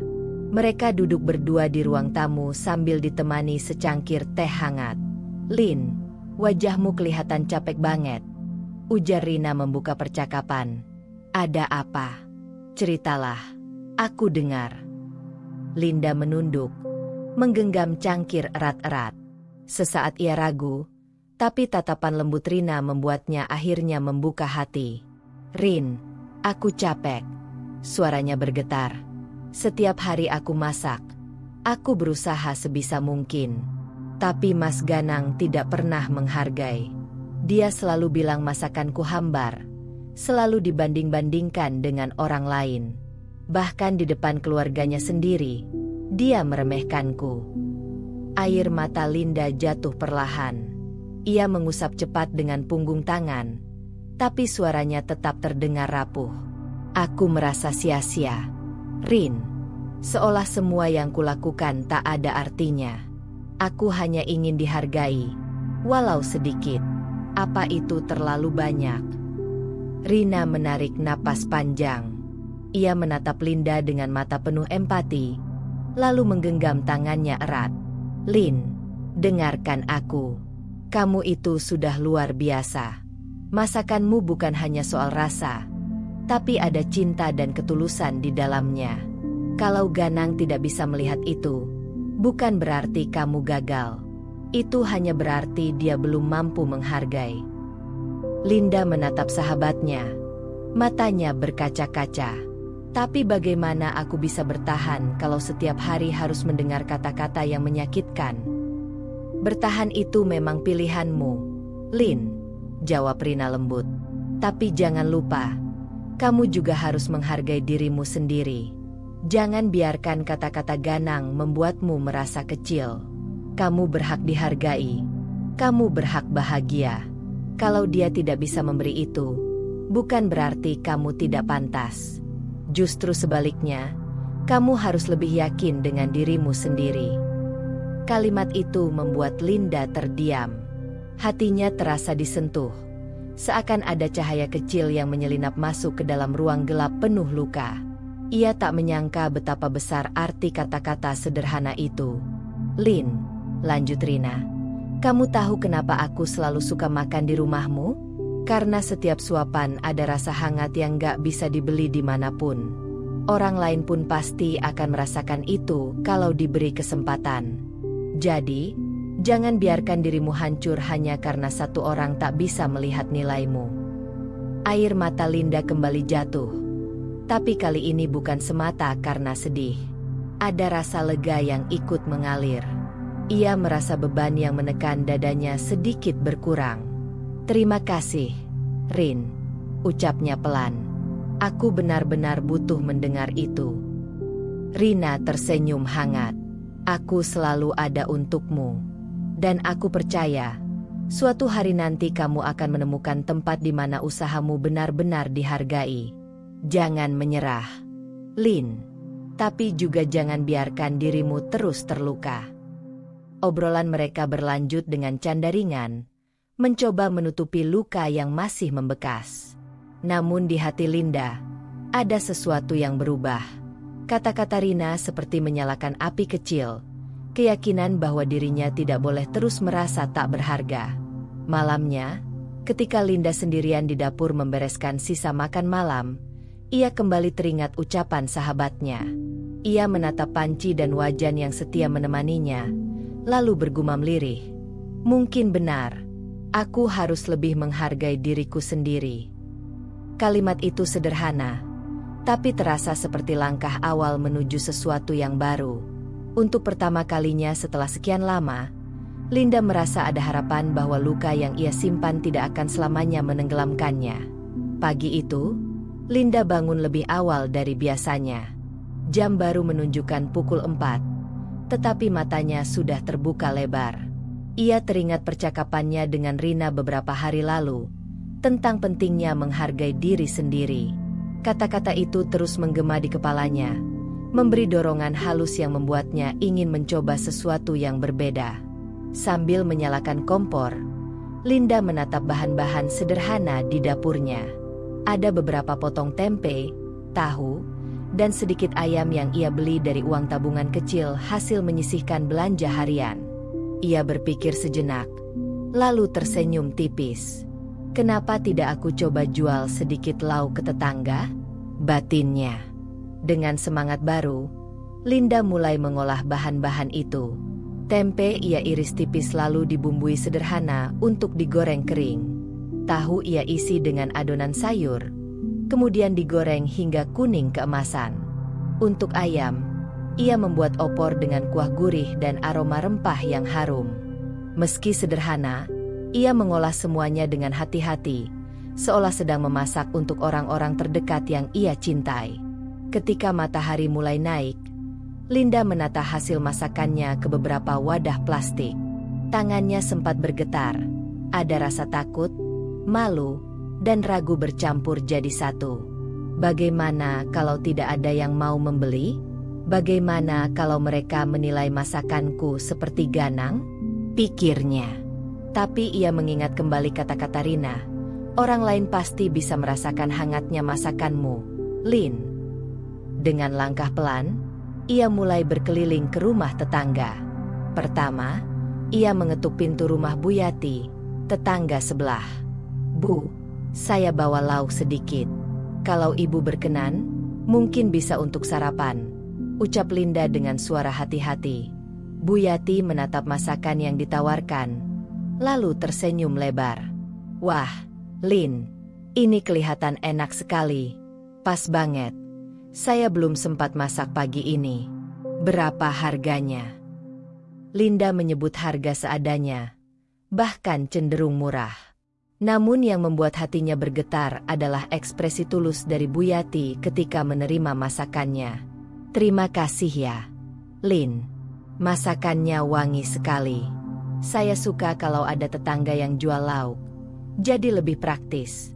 Mereka duduk berdua di ruang tamu sambil ditemani secangkir teh hangat. Lin, wajahmu kelihatan capek banget, ujar Rina membuka percakapan. Ada apa? Ceritalah, aku dengar. Linda menunduk, menggenggam cangkir erat-erat. Sesaat ia ragu, tapi tatapan lembut Rina membuatnya akhirnya membuka hati. Rin, aku capek. Suaranya bergetar. Setiap hari aku masak. Aku berusaha sebisa mungkin. Tapi Mas Ganang tidak pernah menghargai. Dia selalu bilang masakanku hambar. Selalu dibanding-bandingkan dengan orang lain. Bahkan di depan keluarganya sendiri, dia meremehkanku. Air mata Linda jatuh perlahan. Ia mengusap cepat dengan punggung tangan, tapi suaranya tetap terdengar rapuh. Aku merasa sia-sia, Rin. Seolah semua yang kulakukan tak ada artinya. Aku hanya ingin dihargai, walau sedikit. Apa itu terlalu banyak? Rina menarik napas panjang. Ia menatap Linda dengan mata penuh empati, lalu menggenggam tangannya erat. Lin, dengarkan aku. Kamu itu sudah luar biasa. Masakanmu bukan hanya soal rasa, tapi ada cinta dan ketulusan di dalamnya. Kalau Ganang tidak bisa melihat itu, bukan berarti kamu gagal. Itu hanya berarti dia belum mampu menghargai. Linda menatap sahabatnya. Matanya berkaca-kaca. Tapi bagaimana aku bisa bertahan kalau setiap hari harus mendengar kata-kata yang menyakitkan? Bertahan itu memang pilihanmu, Lin, jawab Rina lembut. Tapi jangan lupa, kamu juga harus menghargai dirimu sendiri. Jangan biarkan kata-kata Ganang membuatmu merasa kecil. Kamu berhak dihargai. Kamu berhak bahagia. Kalau dia tidak bisa memberi itu, bukan berarti kamu tidak pantas. Justru sebaliknya, kamu harus lebih yakin dengan dirimu sendiri. Kalimat itu membuat Linda terdiam. Hatinya terasa disentuh. Seakan ada cahaya kecil yang menyelinap masuk ke dalam ruang gelap penuh luka. Ia tak menyangka betapa besar arti kata-kata sederhana itu. Lin, lanjut Rina, kamu tahu kenapa aku selalu suka makan di rumahmu? Karena setiap suapan ada rasa hangat yang gak bisa dibeli dimanapun. Orang lain pun pasti akan merasakan itu kalau diberi kesempatan. Jadi, jangan biarkan dirimu hancur hanya karena satu orang tak bisa melihat nilaimu. Air mata Linda kembali jatuh. Tapi kali ini bukan semata karena sedih. Ada rasa lega yang ikut mengalir. Ia merasa beban yang menekan dadanya sedikit berkurang. Terima kasih, Rin, ucapnya pelan. Aku benar-benar butuh mendengar itu. Rina tersenyum hangat. Aku selalu ada untukmu. Dan aku percaya, suatu hari nanti kamu akan menemukan tempat di mana usahamu benar-benar dihargai. Jangan menyerah, Lin. Tapi juga jangan biarkan dirimu terus terluka. Obrolan mereka berlanjut dengan canda ringan, mencoba menutupi luka yang masih membekas. Namun di hati Linda, ada sesuatu yang berubah. Kata-kata Rina seperti menyalakan api kecil, keyakinan bahwa dirinya tidak boleh terus merasa tak berharga. Malamnya, ketika Linda sendirian di dapur membereskan sisa makan malam, ia kembali teringat ucapan sahabatnya. Ia menatap panci dan wajan yang setia menemaninya, lalu bergumam lirih. Mungkin benar. Aku harus lebih menghargai diriku sendiri. Kalimat itu sederhana, tapi terasa seperti langkah awal menuju sesuatu yang baru. Untuk pertama kalinya setelah sekian lama, Linda merasa ada harapan bahwa luka yang ia simpan tidak akan selamanya menenggelamkannya. Pagi itu, Linda bangun lebih awal dari biasanya. Jam baru menunjukkan pukul 4, tetapi matanya sudah terbuka lebar. Ia teringat percakapannya dengan Rina beberapa hari lalu, tentang pentingnya menghargai diri sendiri. Kata-kata itu terus menggema di kepalanya, memberi dorongan halus yang membuatnya ingin mencoba sesuatu yang berbeda. Sambil menyalakan kompor, Linda menatap bahan-bahan sederhana di dapurnya. Ada beberapa potong tempe, tahu, dan sedikit ayam yang ia beli dari uang tabungan kecil hasil menyisihkan belanja harian. Ia berpikir sejenak, lalu tersenyum tipis. Kenapa tidak aku coba jual sedikit lauk ke tetangga? Batinnya. Dengan semangat baru, Linda mulai mengolah bahan-bahan itu. Tempe ia iris tipis lalu dibumbui sederhana untuk digoreng kering. Tahu ia isi dengan adonan sayur, kemudian digoreng hingga kuning keemasan. Untuk ayam, ia membuat opor dengan kuah gurih dan aroma rempah yang harum. Meski sederhana, ia mengolah semuanya dengan hati-hati, seolah sedang memasak untuk orang-orang terdekat yang ia cintai. Ketika matahari mulai naik, Linda menata hasil masakannya ke beberapa wadah plastik. Tangannya sempat bergetar, ada rasa takut, malu, dan ragu bercampur jadi satu. Bagaimana kalau tidak ada yang mau membeli? Bagaimana kalau mereka menilai masakanku seperti ganang? Pikirnya. Tapi ia mengingat kembali kata-kata Rina. Orang lain pasti bisa merasakan hangatnya masakanmu, Lin. Dengan langkah pelan, ia mulai berkeliling ke rumah tetangga. Pertama, ia mengetuk pintu rumah Bu Yati, tetangga sebelah. Bu, saya bawa lauk sedikit. Kalau ibu berkenan, mungkin bisa untuk sarapan, ucap Linda dengan suara hati-hati. Bu Yati menatap masakan yang ditawarkan, lalu tersenyum lebar. Wah, Lin, ini kelihatan enak sekali. Pas banget. Saya belum sempat masak pagi ini. Berapa harganya? Linda menyebut harga seadanya, bahkan cenderung murah. Namun yang membuat hatinya bergetar adalah ekspresi tulus dari Bu Yati ketika menerima masakannya. Terima kasih ya, Lin. Masakannya wangi sekali. Saya suka kalau ada tetangga yang jual lauk. Jadi lebih praktis.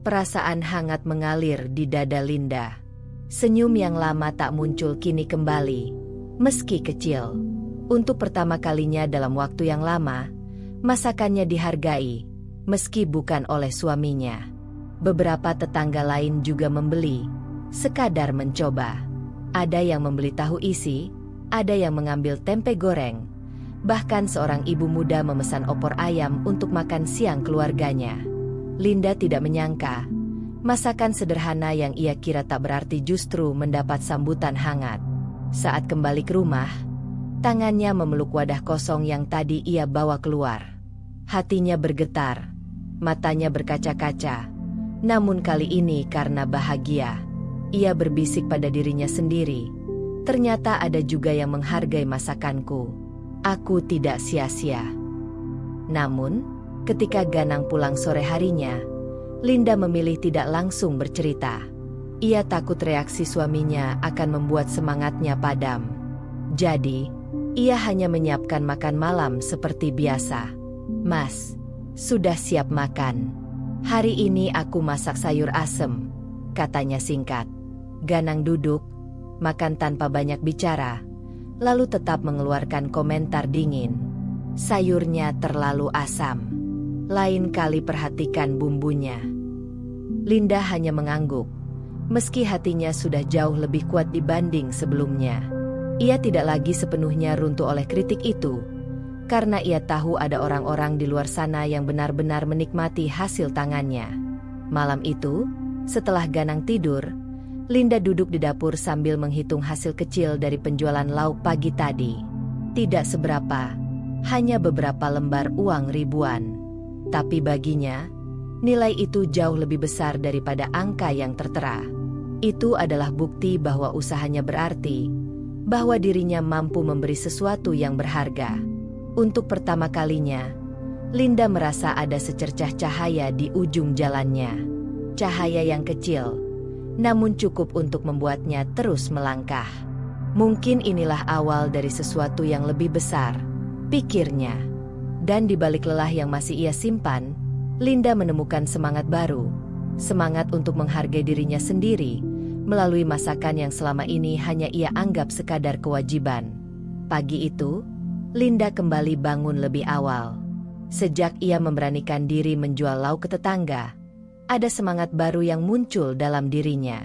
Perasaan hangat mengalir di dada Linda. Senyum yang lama tak muncul kini kembali, meski kecil. Untuk pertama kalinya dalam waktu yang lama, masakannya dihargai, meski bukan oleh suaminya. Beberapa tetangga lain juga membeli, sekadar mencoba. Ada yang membeli tahu isi, ada yang mengambil tempe goreng. Bahkan seorang ibu muda memesan opor ayam untuk makan siang keluarganya. Linda tidak menyangka, masakan sederhana yang ia kira tak berarti justru mendapat sambutan hangat. Saat kembali ke rumah, tangannya memeluk wadah kosong yang tadi ia bawa keluar. Hatinya bergetar, matanya berkaca-kaca. Namun kali ini karena bahagia, ia berbisik pada dirinya sendiri. Ternyata ada juga yang menghargai masakanku. Aku tidak sia-sia. Namun, ketika Ganang pulang sore harinya, Linda memilih tidak langsung bercerita. Ia takut reaksi suaminya akan membuat semangatnya padam. Jadi, ia hanya menyiapkan makan malam seperti biasa. Mas, sudah siap makan. Hari ini aku masak sayur asem, katanya singkat. Ganang duduk, makan tanpa banyak bicara, lalu tetap mengeluarkan komentar dingin. Sayurnya terlalu asam. Lain kali perhatikan bumbunya. Linda hanya mengangguk, meski hatinya sudah jauh lebih kuat dibanding sebelumnya. Ia tidak lagi sepenuhnya runtuh oleh kritik itu, karena ia tahu ada orang-orang di luar sana yang benar-benar menikmati hasil tangannya. Malam itu, setelah Ganang tidur, Linda duduk di dapur sambil menghitung hasil kecil dari penjualan lauk pagi tadi. Tidak seberapa, hanya beberapa lembar uang ribuan. Tapi baginya, nilai itu jauh lebih besar daripada angka yang tertera. Itu adalah bukti bahwa usahanya berarti, bahwa dirinya mampu memberi sesuatu yang berharga. Untuk pertama kalinya, Linda merasa ada secercah cahaya di ujung jalannya. Cahaya yang kecil, namun cukup untuk membuatnya terus melangkah. Mungkin inilah awal dari sesuatu yang lebih besar, pikirnya. Dan di balik lelah yang masih ia simpan, Linda menemukan semangat baru. semangat untuk menghargai dirinya sendiri melalui masakan yang selama ini hanya ia anggap sekadar kewajiban. Pagi itu, Linda kembali bangun lebih awal. Sejak ia memberanikan diri menjual lauk ke tetangga, ada semangat baru yang muncul dalam dirinya.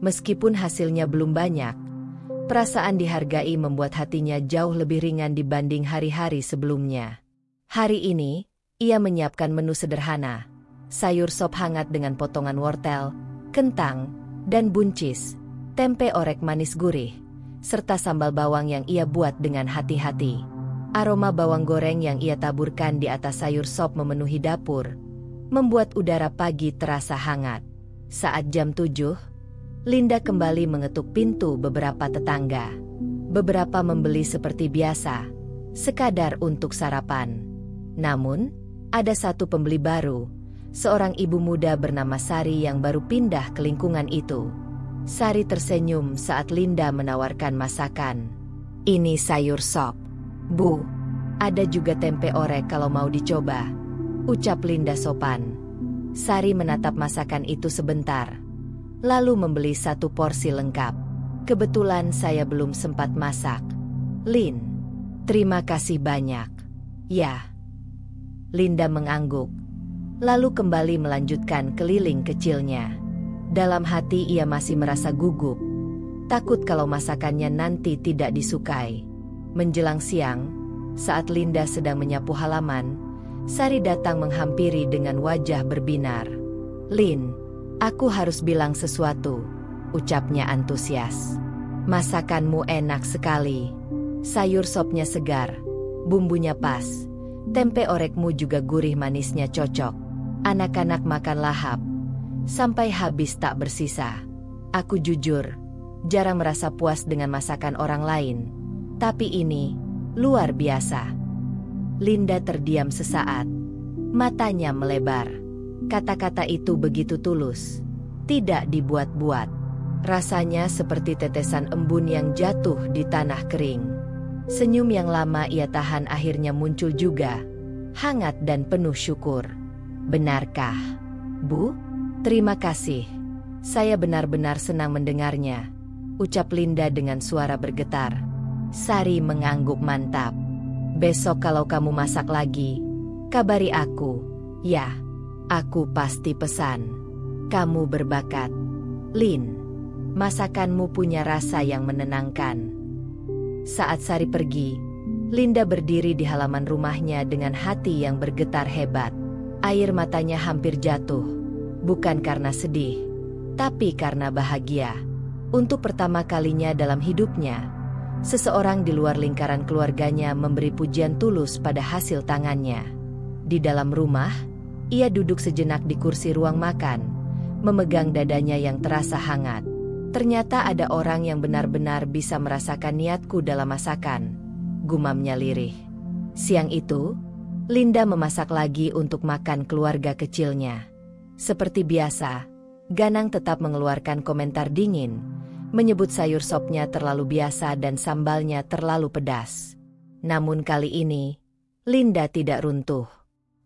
Meskipun hasilnya belum banyak, perasaan dihargai membuat hatinya jauh lebih ringan dibanding hari-hari sebelumnya. Hari ini, ia menyiapkan menu sederhana, sayur sop hangat dengan potongan wortel, kentang, dan buncis, tempe orek manis gurih, serta sambal bawang yang ia buat dengan hati-hati. Aroma bawang goreng yang ia taburkan di atas sayur sop memenuhi dapur, membuat udara pagi terasa hangat. Saat jam 7, Linda kembali mengetuk pintu beberapa tetangga. Beberapa membeli seperti biasa, sekadar untuk sarapan. Namun, ada satu pembeli baru, seorang ibu muda bernama Sari yang baru pindah ke lingkungan itu. Sari tersenyum saat Linda menawarkan masakan. "Ini sayur sop, Bu. Ada juga tempe orek kalau mau dicoba," ucap Linda sopan. Sari menatap masakan itu sebentar, lalu membeli satu porsi lengkap. "Kebetulan saya belum sempat masak, Lin. Terima kasih banyak." "Ya." Linda mengangguk, lalu kembali melanjutkan keliling kecilnya. Dalam hati ia masih merasa gugup, takut kalau masakannya nanti tidak disukai. Menjelang siang, saat Linda sedang menyapu halaman, Sari datang menghampiri dengan wajah berbinar. "Lin, aku harus bilang sesuatu," ucapnya antusias. "Masakanmu enak sekali. Sayur sopnya segar, bumbunya pas. Tempe orekmu juga gurih manisnya cocok. Anak-anak makan lahap, sampai habis tak bersisa. Aku jujur, jarang merasa puas dengan masakan orang lain. Tapi ini, luar biasa." Linda terdiam sesaat. Matanya melebar. Kata-kata itu begitu tulus, tidak dibuat-buat. Rasanya seperti tetesan embun yang jatuh di tanah kering. Senyum yang lama ia tahan akhirnya muncul juga, hangat dan penuh syukur. "Benarkah, Bu? Terima kasih. Saya benar-benar senang mendengarnya," ucap Linda dengan suara bergetar. Sari mengangguk mantap. "Besok kalau kamu masak lagi, kabari aku, ya. Aku pasti pesan. Kamu berbakat, Lin. Masakanmu punya rasa yang menenangkan." Saat Sari pergi, Linda berdiri di halaman rumahnya dengan hati yang bergetar hebat. Air matanya hampir jatuh, bukan karena sedih, tapi karena bahagia. Untuk pertama kalinya dalam hidupnya, seseorang di luar lingkaran keluarganya memberi pujian tulus pada hasil tangannya. Di dalam rumah, ia duduk sejenak di kursi ruang makan, memegang dadanya yang terasa hangat. "Ternyata ada orang yang benar-benar bisa merasakan niatku dalam masakan," gumamnya lirih. Siang itu, Linda memasak lagi untuk makan keluarga kecilnya. Seperti biasa, Ganang tetap mengeluarkan komentar dingin, menyebut sayur sopnya terlalu biasa dan sambalnya terlalu pedas. Namun kali ini, Linda tidak runtuh.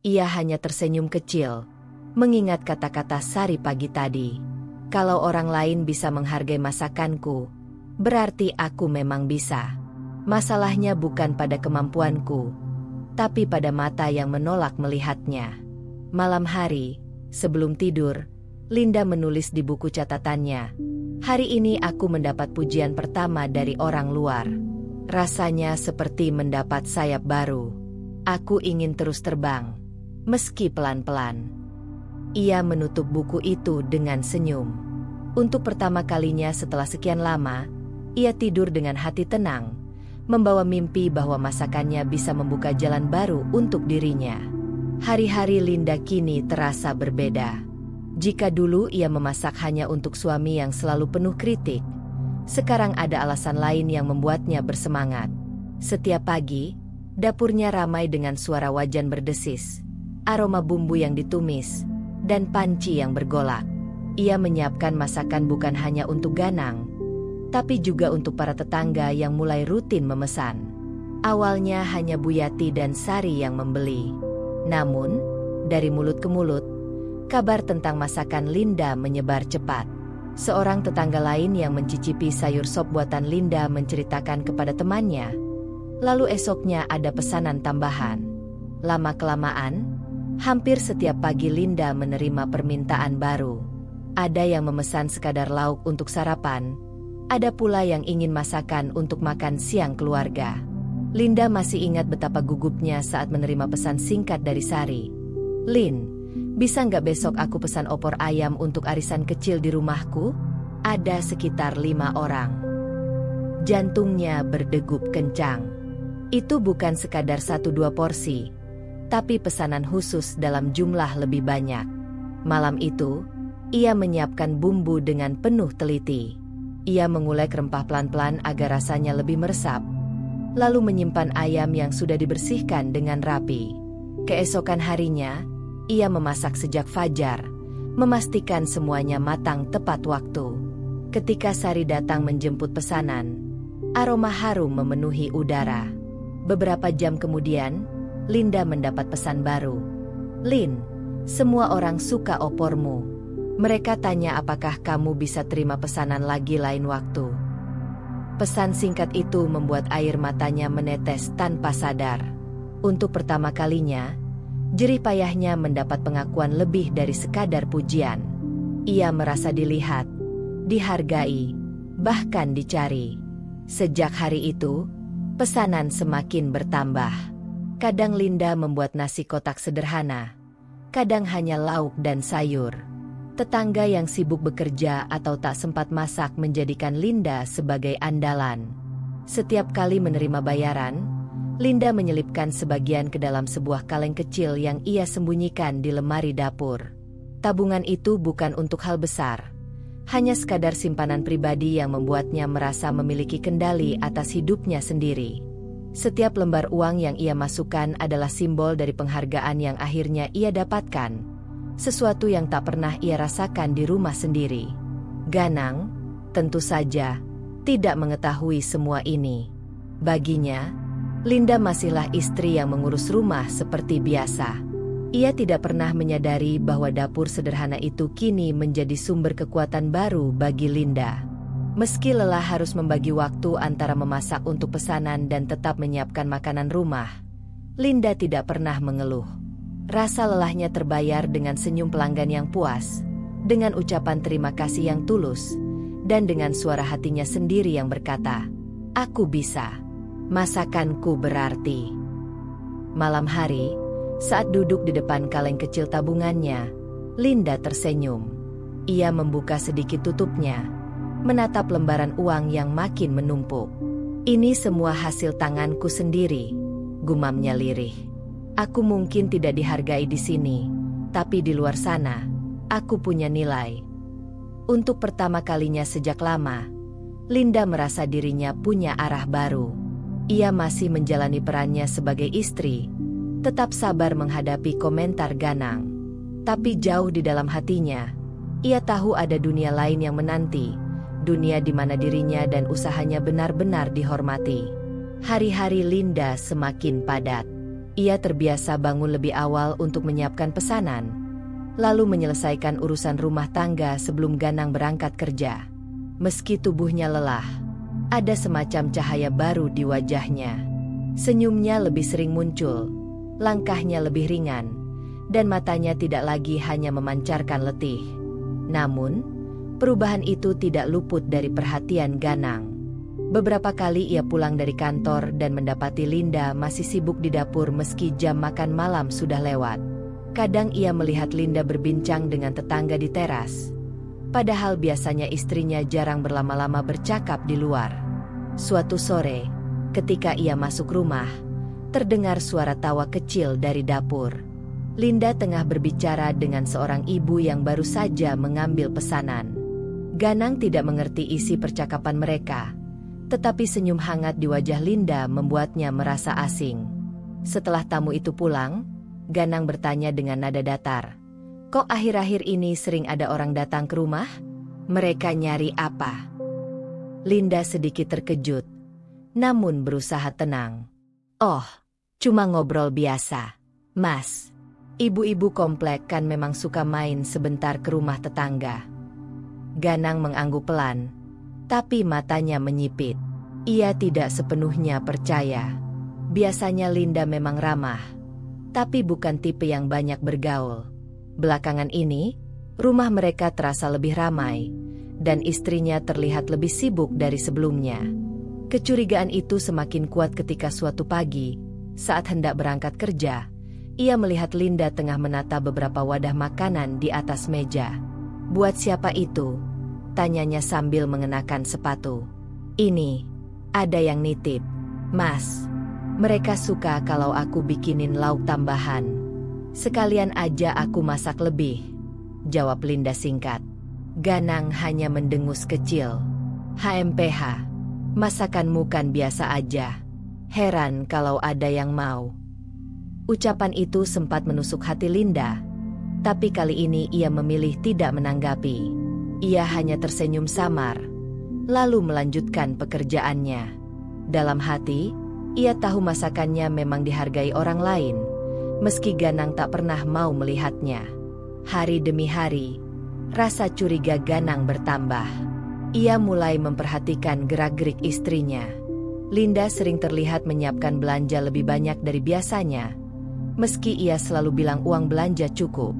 Ia hanya tersenyum kecil, mengingat kata-kata Sari pagi tadi. "Kalau orang lain bisa menghargai masakanku, berarti aku memang bisa. Masalahnya bukan pada kemampuanku, tapi pada mata yang menolak melihatnya." Malam hari, sebelum tidur, Linda menulis di buku catatannya, "Hari ini aku mendapat pujian pertama dari orang luar. Rasanya seperti mendapat sayap baru. Aku ingin terus terbang, meski pelan-pelan." Ia menutup buku itu dengan senyum. Untuk pertama kalinya setelah sekian lama, ia tidur dengan hati tenang, membawa mimpi bahwa masakannya bisa membuka jalan baru untuk dirinya. Hari-hari Linda kini terasa berbeda. Jika dulu ia memasak hanya untuk suami yang selalu penuh kritik, sekarang ada alasan lain yang membuatnya bersemangat. Setiap pagi, dapurnya ramai dengan suara wajan berdesis, aroma bumbu yang ditumis, dan panci yang bergolak. Ia menyiapkan masakan bukan hanya untuk Ganang, tapi juga untuk para tetangga yang mulai rutin memesan. Awalnya hanya Bu Yati dan Sari yang membeli. Namun, dari mulut ke mulut, Kabar tentang masakan Linda menyebar cepat. Seorang tetangga lain yang mencicipi sayur sop buatan Linda menceritakan kepada temannya. Lalu esoknya ada pesanan tambahan. Lama-kelamaan, hampir setiap pagi Linda menerima permintaan baru. Ada yang memesan sekadar lauk untuk sarapan, ada pula yang ingin masakan untuk makan siang keluarga. Linda masih ingat betapa gugupnya saat menerima pesan singkat dari Sari. "Lin, bisa nggak besok aku pesan opor ayam untuk arisan kecil di rumahku?" Ada sekitar 5 orang. Jantungnya berdegup kencang. Itu bukan sekadar 1-2 porsi, tapi pesanan khusus dalam jumlah lebih banyak. Malam itu, ia menyiapkan bumbu dengan penuh teliti. Ia mengulek rempah pelan-pelan agar rasanya lebih meresap, lalu menyimpan ayam yang sudah dibersihkan dengan rapi. Keesokan harinya, ia memasak sejak fajar, memastikan semuanya matang tepat waktu. Ketika Sari datang menjemput pesanan, aroma harum memenuhi udara. Beberapa jam kemudian, Linda mendapat pesan baru. "Lin, semua orang suka opormu. Mereka tanya apakah kamu bisa terima pesanan lagi lain waktu." Pesan singkat itu membuat air matanya menetes tanpa sadar. Untuk pertama kalinya, jerih payahnya mendapat pengakuan lebih dari sekadar pujian. Ia merasa dilihat, dihargai, bahkan dicari. Sejak hari itu, pesanan semakin bertambah. Kadang Linda membuat nasi kotak sederhana, kadang hanya lauk dan sayur. Tetangga yang sibuk bekerja atau tak sempat masak menjadikan Linda sebagai andalan. Setiap kali menerima bayaran, Linda menyelipkan sebagian ke dalam sebuah kaleng kecil yang ia sembunyikan di lemari dapur. Tabungan itu bukan untuk hal besar, hanya sekadar simpanan pribadi yang membuatnya merasa memiliki kendali atas hidupnya sendiri. Setiap lembar uang yang ia masukkan adalah simbol dari penghargaan yang akhirnya ia dapatkan, sesuatu yang tak pernah ia rasakan di rumah sendiri. Ganang, tentu saja, tidak mengetahui semua ini. Baginya, Linda masihlah istri yang mengurus rumah seperti biasa. Ia tidak pernah menyadari bahwa dapur sederhana itu kini menjadi sumber kekuatan baru bagi Linda. Meski lelah harus membagi waktu antara memasak untuk pesanan dan tetap menyiapkan makanan rumah, Linda tidak pernah mengeluh. Rasa lelahnya terbayar dengan senyum pelanggan yang puas, dengan ucapan terima kasih yang tulus, dan dengan suara hatinya sendiri yang berkata, "Aku bisa. Masakanku berarti." Malam hari, saat duduk di depan kaleng kecil tabungannya, Linda tersenyum. Ia membuka sedikit tutupnya, menatap lembaran uang yang makin menumpuk. "Ini semua hasil tanganku sendiri," gumamnya lirih. "Aku mungkin tidak dihargai di sini, tapi di luar sana, aku punya nilai." Untuk pertama kalinya sejak lama, Linda merasa dirinya punya arah baru. Ia masih menjalani perannya sebagai istri, tetap sabar menghadapi komentar Ganang. Tapi jauh di dalam hatinya, ia tahu ada dunia lain yang menanti, dunia di mana dirinya dan usahanya benar-benar dihormati. Hari-hari Linda semakin padat. Ia terbiasa bangun lebih awal untuk menyiapkan pesanan, lalu menyelesaikan urusan rumah tangga sebelum Ganang berangkat kerja. Meski tubuhnya lelah, ada semacam cahaya baru di wajahnya. Senyumnya lebih sering muncul, langkahnya lebih ringan, dan matanya tidak lagi hanya memancarkan letih. Namun, perubahan itu tidak luput dari perhatian Ganang. Beberapa kali ia pulang dari kantor dan mendapati Linda masih sibuk di dapur meski jam makan malam sudah lewat. Kadang ia melihat Linda berbincang dengan tetangga di teras, padahal biasanya istrinya jarang berlama-lama bercakap di luar. Suatu sore, ketika ia masuk rumah, terdengar suara tawa kecil dari dapur. Linda tengah berbicara dengan seorang ibu yang baru saja mengambil pesanan. Ganang tidak mengerti isi percakapan mereka, tetapi senyum hangat di wajah Linda membuatnya merasa asing. Setelah tamu itu pulang, Ganang bertanya dengan nada datar, "Kok akhir-akhir ini sering ada orang datang ke rumah? Mereka nyari apa?" Linda sedikit terkejut, namun berusaha tenang. "Oh, cuma ngobrol biasa, Mas." Ibu-ibu komplek kan memang suka main sebentar ke rumah tetangga. Ganang mengangguk pelan, tapi matanya menyipit. Ia tidak sepenuhnya percaya. Biasanya Linda memang ramah, tapi bukan tipe yang banyak bergaul. Belakangan ini, rumah mereka terasa lebih ramai, dan istrinya terlihat lebih sibuk dari sebelumnya. Kecurigaan itu semakin kuat ketika suatu pagi, saat hendak berangkat kerja, ia melihat Linda tengah menata beberapa wadah makanan di atas meja. "Buat siapa itu?" tanyanya sambil mengenakan sepatu. "Ini, ada yang nitip, Mas. Mereka suka kalau aku bikinin lauk tambahan. Sekalian aja aku masak lebih," jawab Linda singkat. Ganang hanya mendengus kecil. "HMPH, masakanmu kan biasa aja. Heran kalau ada yang mau." Ucapan itu sempat menusuk hati Linda, tapi kali ini ia memilih tidak menanggapi. Ia hanya tersenyum samar, lalu melanjutkan pekerjaannya. Dalam hati, ia tahu masakannya memang dihargai orang lain, meski Ganang tak pernah mau melihatnya. Hari demi hari, rasa curiga Ganang bertambah. Ia mulai memperhatikan gerak-gerik istrinya. Linda sering terlihat menyiapkan belanja lebih banyak dari biasanya. Meski ia selalu bilang uang belanja cukup,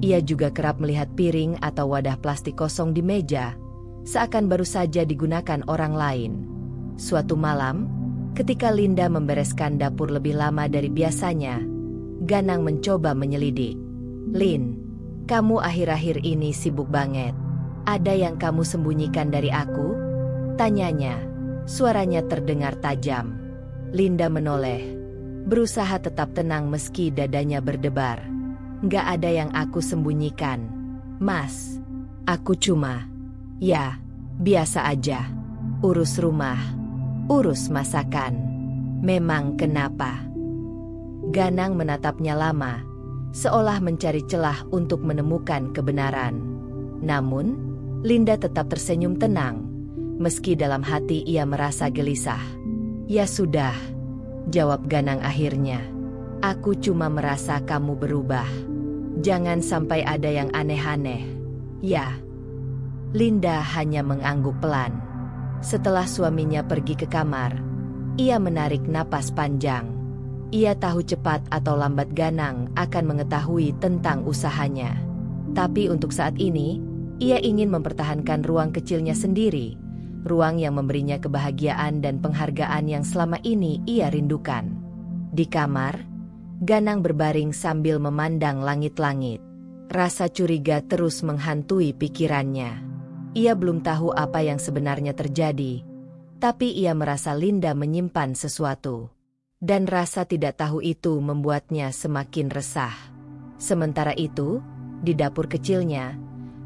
ia juga kerap melihat piring atau wadah plastik kosong di meja, seakan baru saja digunakan orang lain. Suatu malam, ketika Linda membereskan dapur lebih lama dari biasanya, Ganang mencoba menyelidik. "Lin, kamu akhir-akhir ini sibuk banget. Ada yang kamu sembunyikan dari aku?" tanyanya. Suaranya terdengar tajam. Linda menoleh, berusaha tetap tenang meski dadanya berdebar. "Nggak ada yang aku sembunyikan, Mas. Aku cuma, ya, biasa aja. Urus rumah, urus masakan. Memang kenapa?" Ganang menatapnya lama, seolah mencari celah untuk menemukan kebenaran. Namun, Linda tetap tersenyum tenang, meski dalam hati ia merasa gelisah. "Ya sudah," jawab Ganang akhirnya. "Aku cuma merasa kamu berubah. Jangan sampai ada yang aneh-aneh, ya." Linda hanya mengangguk pelan. Setelah suaminya pergi ke kamar, ia menarik napas panjang. Ia tahu cepat atau lambat Ganang akan mengetahui tentang usahanya. Tapi untuk saat ini, ia ingin mempertahankan ruang kecilnya sendiri, ruang yang memberinya kebahagiaan dan penghargaan yang selama ini ia rindukan. Di kamar, Ganang berbaring sambil memandang langit-langit. Rasa curiga terus menghantui pikirannya. Ia belum tahu apa yang sebenarnya terjadi, tapi ia merasa Linda menyimpan sesuatu. Dan rasa tidak tahu itu membuatnya semakin resah. Sementara itu, di dapur kecilnya,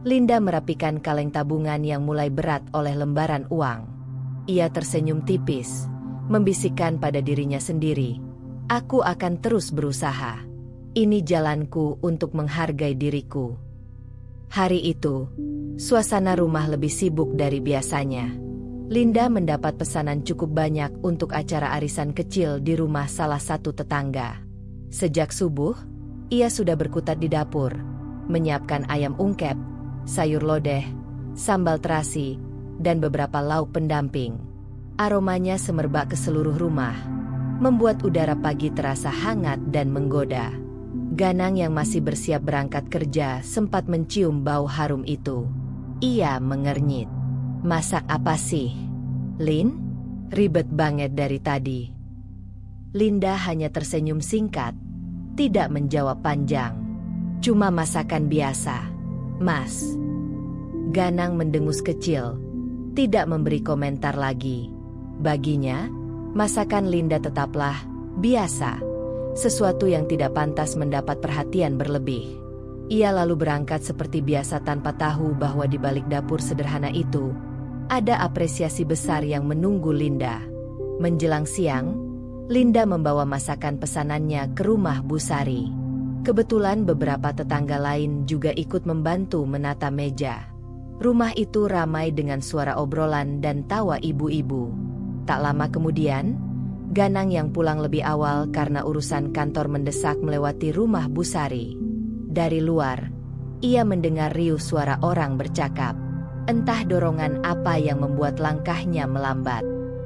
Linda merapikan kaleng tabungan yang mulai berat oleh lembaran uang. Ia tersenyum tipis, membisikkan pada dirinya sendiri, "Aku akan terus berusaha. Ini jalanku untuk menghargai diriku." Hari itu, suasana rumah lebih sibuk dari biasanya. Linda mendapat pesanan cukup banyak untuk acara arisan kecil di rumah salah satu tetangga. Sejak subuh, ia sudah berkutat di dapur, menyiapkan ayam ungkep, sayur lodeh, sambal terasi, dan beberapa lauk pendamping. Aromanya semerbak ke seluruh rumah, membuat udara pagi terasa hangat dan menggoda. Ganang yang masih bersiap berangkat kerja sempat mencium bau harum itu. Ia mengernyit. "Masak apa sih, Lin? Ribet banget dari tadi." Linda hanya tersenyum singkat, tidak menjawab panjang. "Cuma masakan biasa, Mas." Ganang mendengus kecil, tidak memberi komentar lagi. Baginya, masakan Linda tetaplah biasa, sesuatu yang tidak pantas mendapat perhatian berlebih. Ia lalu berangkat seperti biasa tanpa tahu bahwa di balik dapur sederhana itu, ada apresiasi besar yang menunggu Linda. Menjelang siang, Linda membawa masakan pesanannya ke rumah Bu Sari. Kebetulan beberapa tetangga lain juga ikut membantu menata meja. Rumah itu ramai dengan suara obrolan dan tawa ibu-ibu. Tak lama kemudian, Ganang yang pulang lebih awal karena urusan kantor mendesak melewati rumah Bu Sari. Dari luar, ia mendengar riuh suara orang bercakap. Entah dorongan apa yang membuat langkahnya melambat.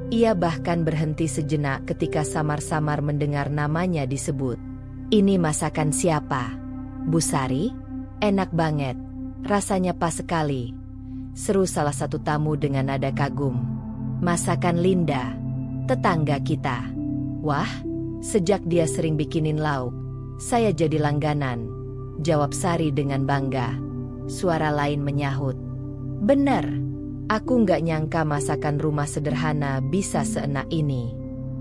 Ia bahkan berhenti sejenak ketika samar-samar mendengar namanya disebut. Ini masakan siapa? Bu Sari? Enak banget. Rasanya pas sekali. Seru salah satu tamu dengan nada kagum. Masakan Linda, tetangga kita. Wah, sejak dia sering bikinin lauk, saya jadi langganan. Jawab Sari dengan bangga. Suara lain menyahut. Bener. Aku nggak nyangka masakan rumah sederhana bisa seenak ini.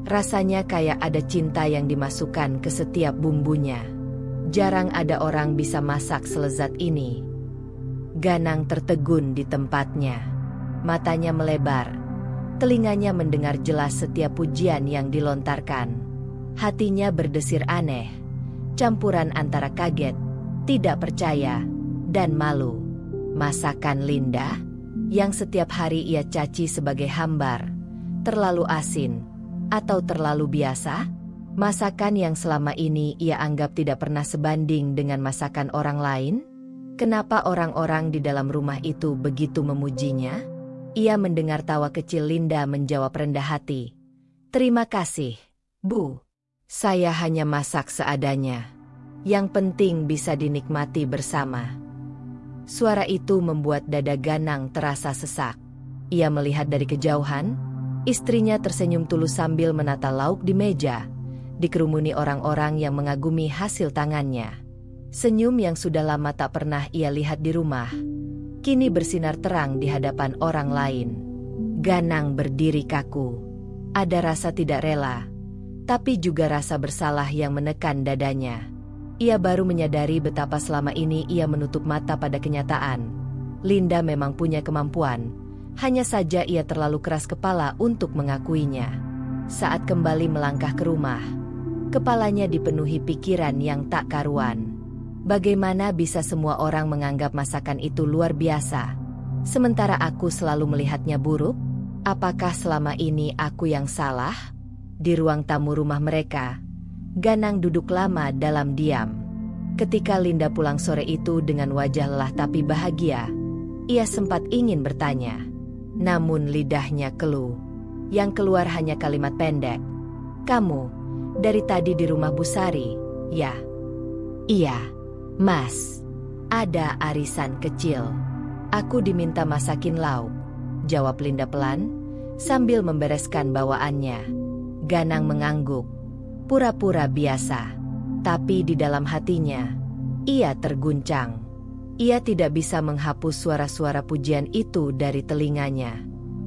Rasanya kayak ada cinta yang dimasukkan ke setiap bumbunya. Jarang ada orang bisa masak selezat ini. Ganang tertegun di tempatnya. Matanya melebar. Telinganya mendengar jelas setiap pujian yang dilontarkan. Hatinya berdesir aneh. Campuran antara kaget, tidak percaya, dan malu. Masakan Linda? Yang setiap hari ia caci sebagai hambar, terlalu asin, atau terlalu biasa? Masakan yang selama ini ia anggap tidak pernah sebanding dengan masakan orang lain? Kenapa orang-orang di dalam rumah itu begitu memujinya? Ia mendengar tawa kecil Linda menjawab rendah hati. Terima kasih, Bu. Saya hanya masak seadanya. Yang penting bisa dinikmati bersama. Suara itu membuat dada Ganang terasa sesak. Ia melihat dari kejauhan, istrinya tersenyum tulus sambil menata lauk di meja, dikerumuni orang-orang yang mengagumi hasil tangannya. Senyum yang sudah lama tak pernah ia lihat di rumah, kini bersinar terang di hadapan orang lain. Ganang berdiri kaku. Ada rasa tidak rela, tapi juga rasa bersalah yang menekan dadanya. Ia baru menyadari betapa selama ini ia menutup mata pada kenyataan. Linda memang punya kemampuan, hanya saja ia terlalu keras kepala untuk mengakuinya. Saat kembali melangkah ke rumah, kepalanya dipenuhi pikiran yang tak karuan. Bagaimana bisa semua orang menganggap masakan itu luar biasa, sementara aku selalu melihatnya buruk? Apakah selama ini aku yang salah? Di ruang tamu rumah mereka, Ganang duduk lama dalam diam. Ketika Linda pulang sore itu dengan wajah lelah tapi bahagia, ia sempat ingin bertanya. Namun lidahnya keluh. Yang keluar hanya kalimat pendek. Kamu, dari tadi di rumah Bu Sari, ya? Iya, Mas. Ada arisan kecil. Aku diminta masakin lauk, jawab Linda pelan, sambil membereskan bawaannya. Ganang mengangguk. Pura-pura biasa, tapi di dalam hatinya, ia terguncang. Ia tidak bisa menghapus suara-suara pujian itu dari telinganya.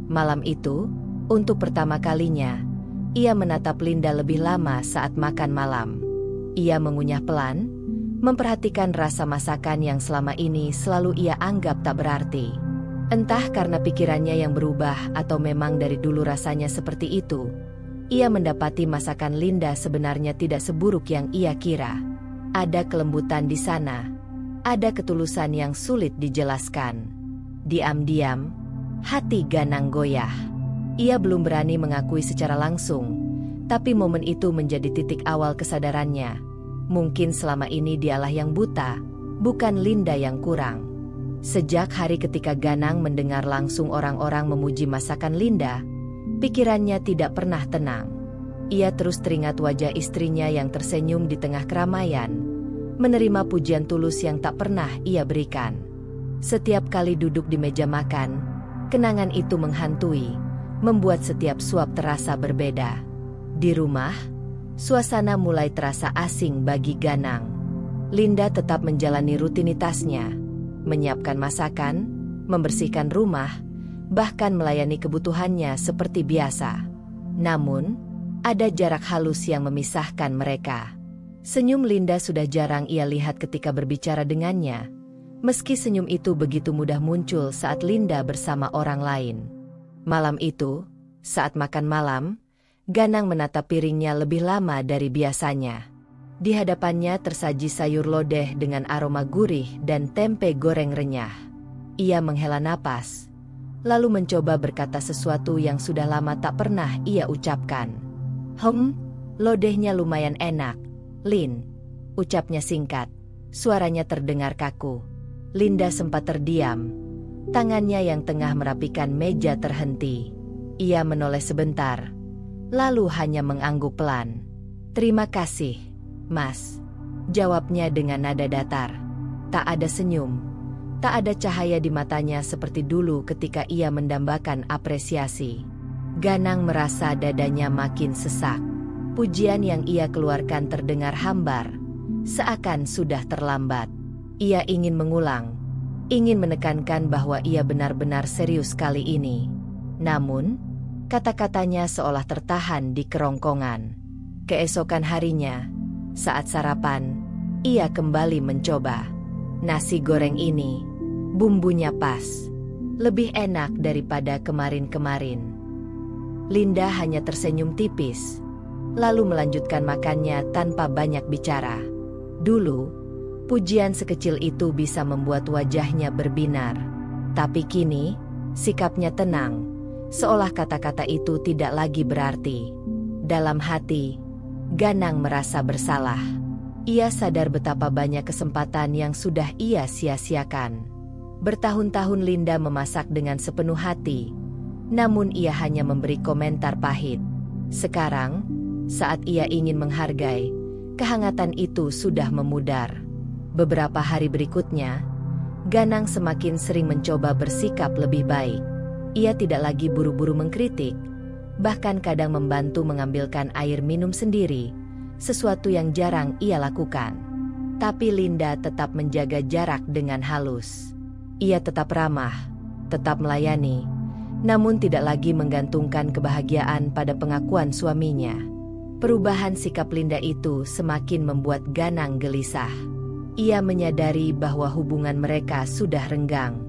Malam itu, untuk pertama kalinya, ia menatap Linda lebih lama saat makan malam. Ia mengunyah pelan, memperhatikan rasa masakan yang selama ini selalu ia anggap tak berarti. Entah karena pikirannya yang berubah atau memang dari dulu rasanya seperti itu, ia mendapati masakan Linda sebenarnya tidak seburuk yang ia kira. Ada kelembutan di sana. Ada ketulusan yang sulit dijelaskan. Diam-diam, hati Ganang goyah. Ia belum berani mengakui secara langsung, tapi momen itu menjadi titik awal kesadarannya. Mungkin selama ini dialah yang buta, bukan Linda yang kurang. Sejak hari ketika Ganang mendengar langsung orang-orang memuji masakan Linda, pikirannya tidak pernah tenang. Ia terus teringat wajah istrinya yang tersenyum di tengah keramaian, menerima pujian tulus yang tak pernah ia berikan. Setiap kali duduk di meja makan, kenangan itu menghantui, membuat setiap suap terasa berbeda. Di rumah, suasana mulai terasa asing bagi Ganang. Linda tetap menjalani rutinitasnya, menyiapkan masakan, membersihkan rumah, bahkan melayani kebutuhannya seperti biasa. Namun, ada jarak halus yang memisahkan mereka. Senyum Linda sudah jarang ia lihat ketika berbicara dengannya, meski senyum itu begitu mudah muncul saat Linda bersama orang lain. Malam itu, saat makan malam, Ganang menatap piringnya lebih lama dari biasanya. Di hadapannya tersaji sayur lodeh dengan aroma gurih dan tempe goreng renyah. Ia menghela napas, lalu mencoba berkata sesuatu yang sudah lama tak pernah ia ucapkan. Lodehnya lumayan enak, Lin. Ucapnya singkat. Suaranya terdengar kaku. Linda sempat terdiam. Tangannya yang tengah merapikan meja terhenti. Ia menoleh sebentar, lalu hanya mengangguk pelan. "Terima kasih, Mas," jawabnya dengan nada datar. Tak ada senyum, tak ada cahaya di matanya seperti dulu ketika ia mendambakan apresiasi. Ganang merasa dadanya makin sesak. Pujian yang ia keluarkan terdengar hambar, seakan sudah terlambat. Ia ingin mengulang, ingin menekankan bahwa ia benar-benar serius kali ini. Namun, kata-katanya seolah tertahan di kerongkongan. Keesokan harinya, saat sarapan, ia kembali mencoba. Nasi goreng ini, bumbunya pas, lebih enak daripada kemarin-kemarin. Linda hanya tersenyum tipis, lalu melanjutkan makannya tanpa banyak bicara. Dulu, pujian sekecil itu bisa membuat wajahnya berbinar. Tapi kini, sikapnya tenang, seolah kata-kata itu tidak lagi berarti. Dalam hati, Ganang merasa bersalah. Ia sadar betapa banyak kesempatan yang sudah ia sia-siakan. Bertahun-tahun Linda memasak dengan sepenuh hati, namun ia hanya memberi komentar pahit. Sekarang, saat ia ingin menghargai, kehangatan itu sudah memudar. Beberapa hari berikutnya, Ganang semakin sering mencoba bersikap lebih baik. Ia tidak lagi buru-buru mengkritik, bahkan kadang membantu mengambilkan air minum sendiri, sesuatu yang jarang ia lakukan. Tapi Linda tetap menjaga jarak dengan halus. Ia tetap ramah, tetap melayani, namun tidak lagi menggantungkan kebahagiaan pada pengakuan suaminya. Perubahan sikap Linda itu semakin membuat Ganang gelisah. Ia menyadari bahwa hubungan mereka sudah renggang.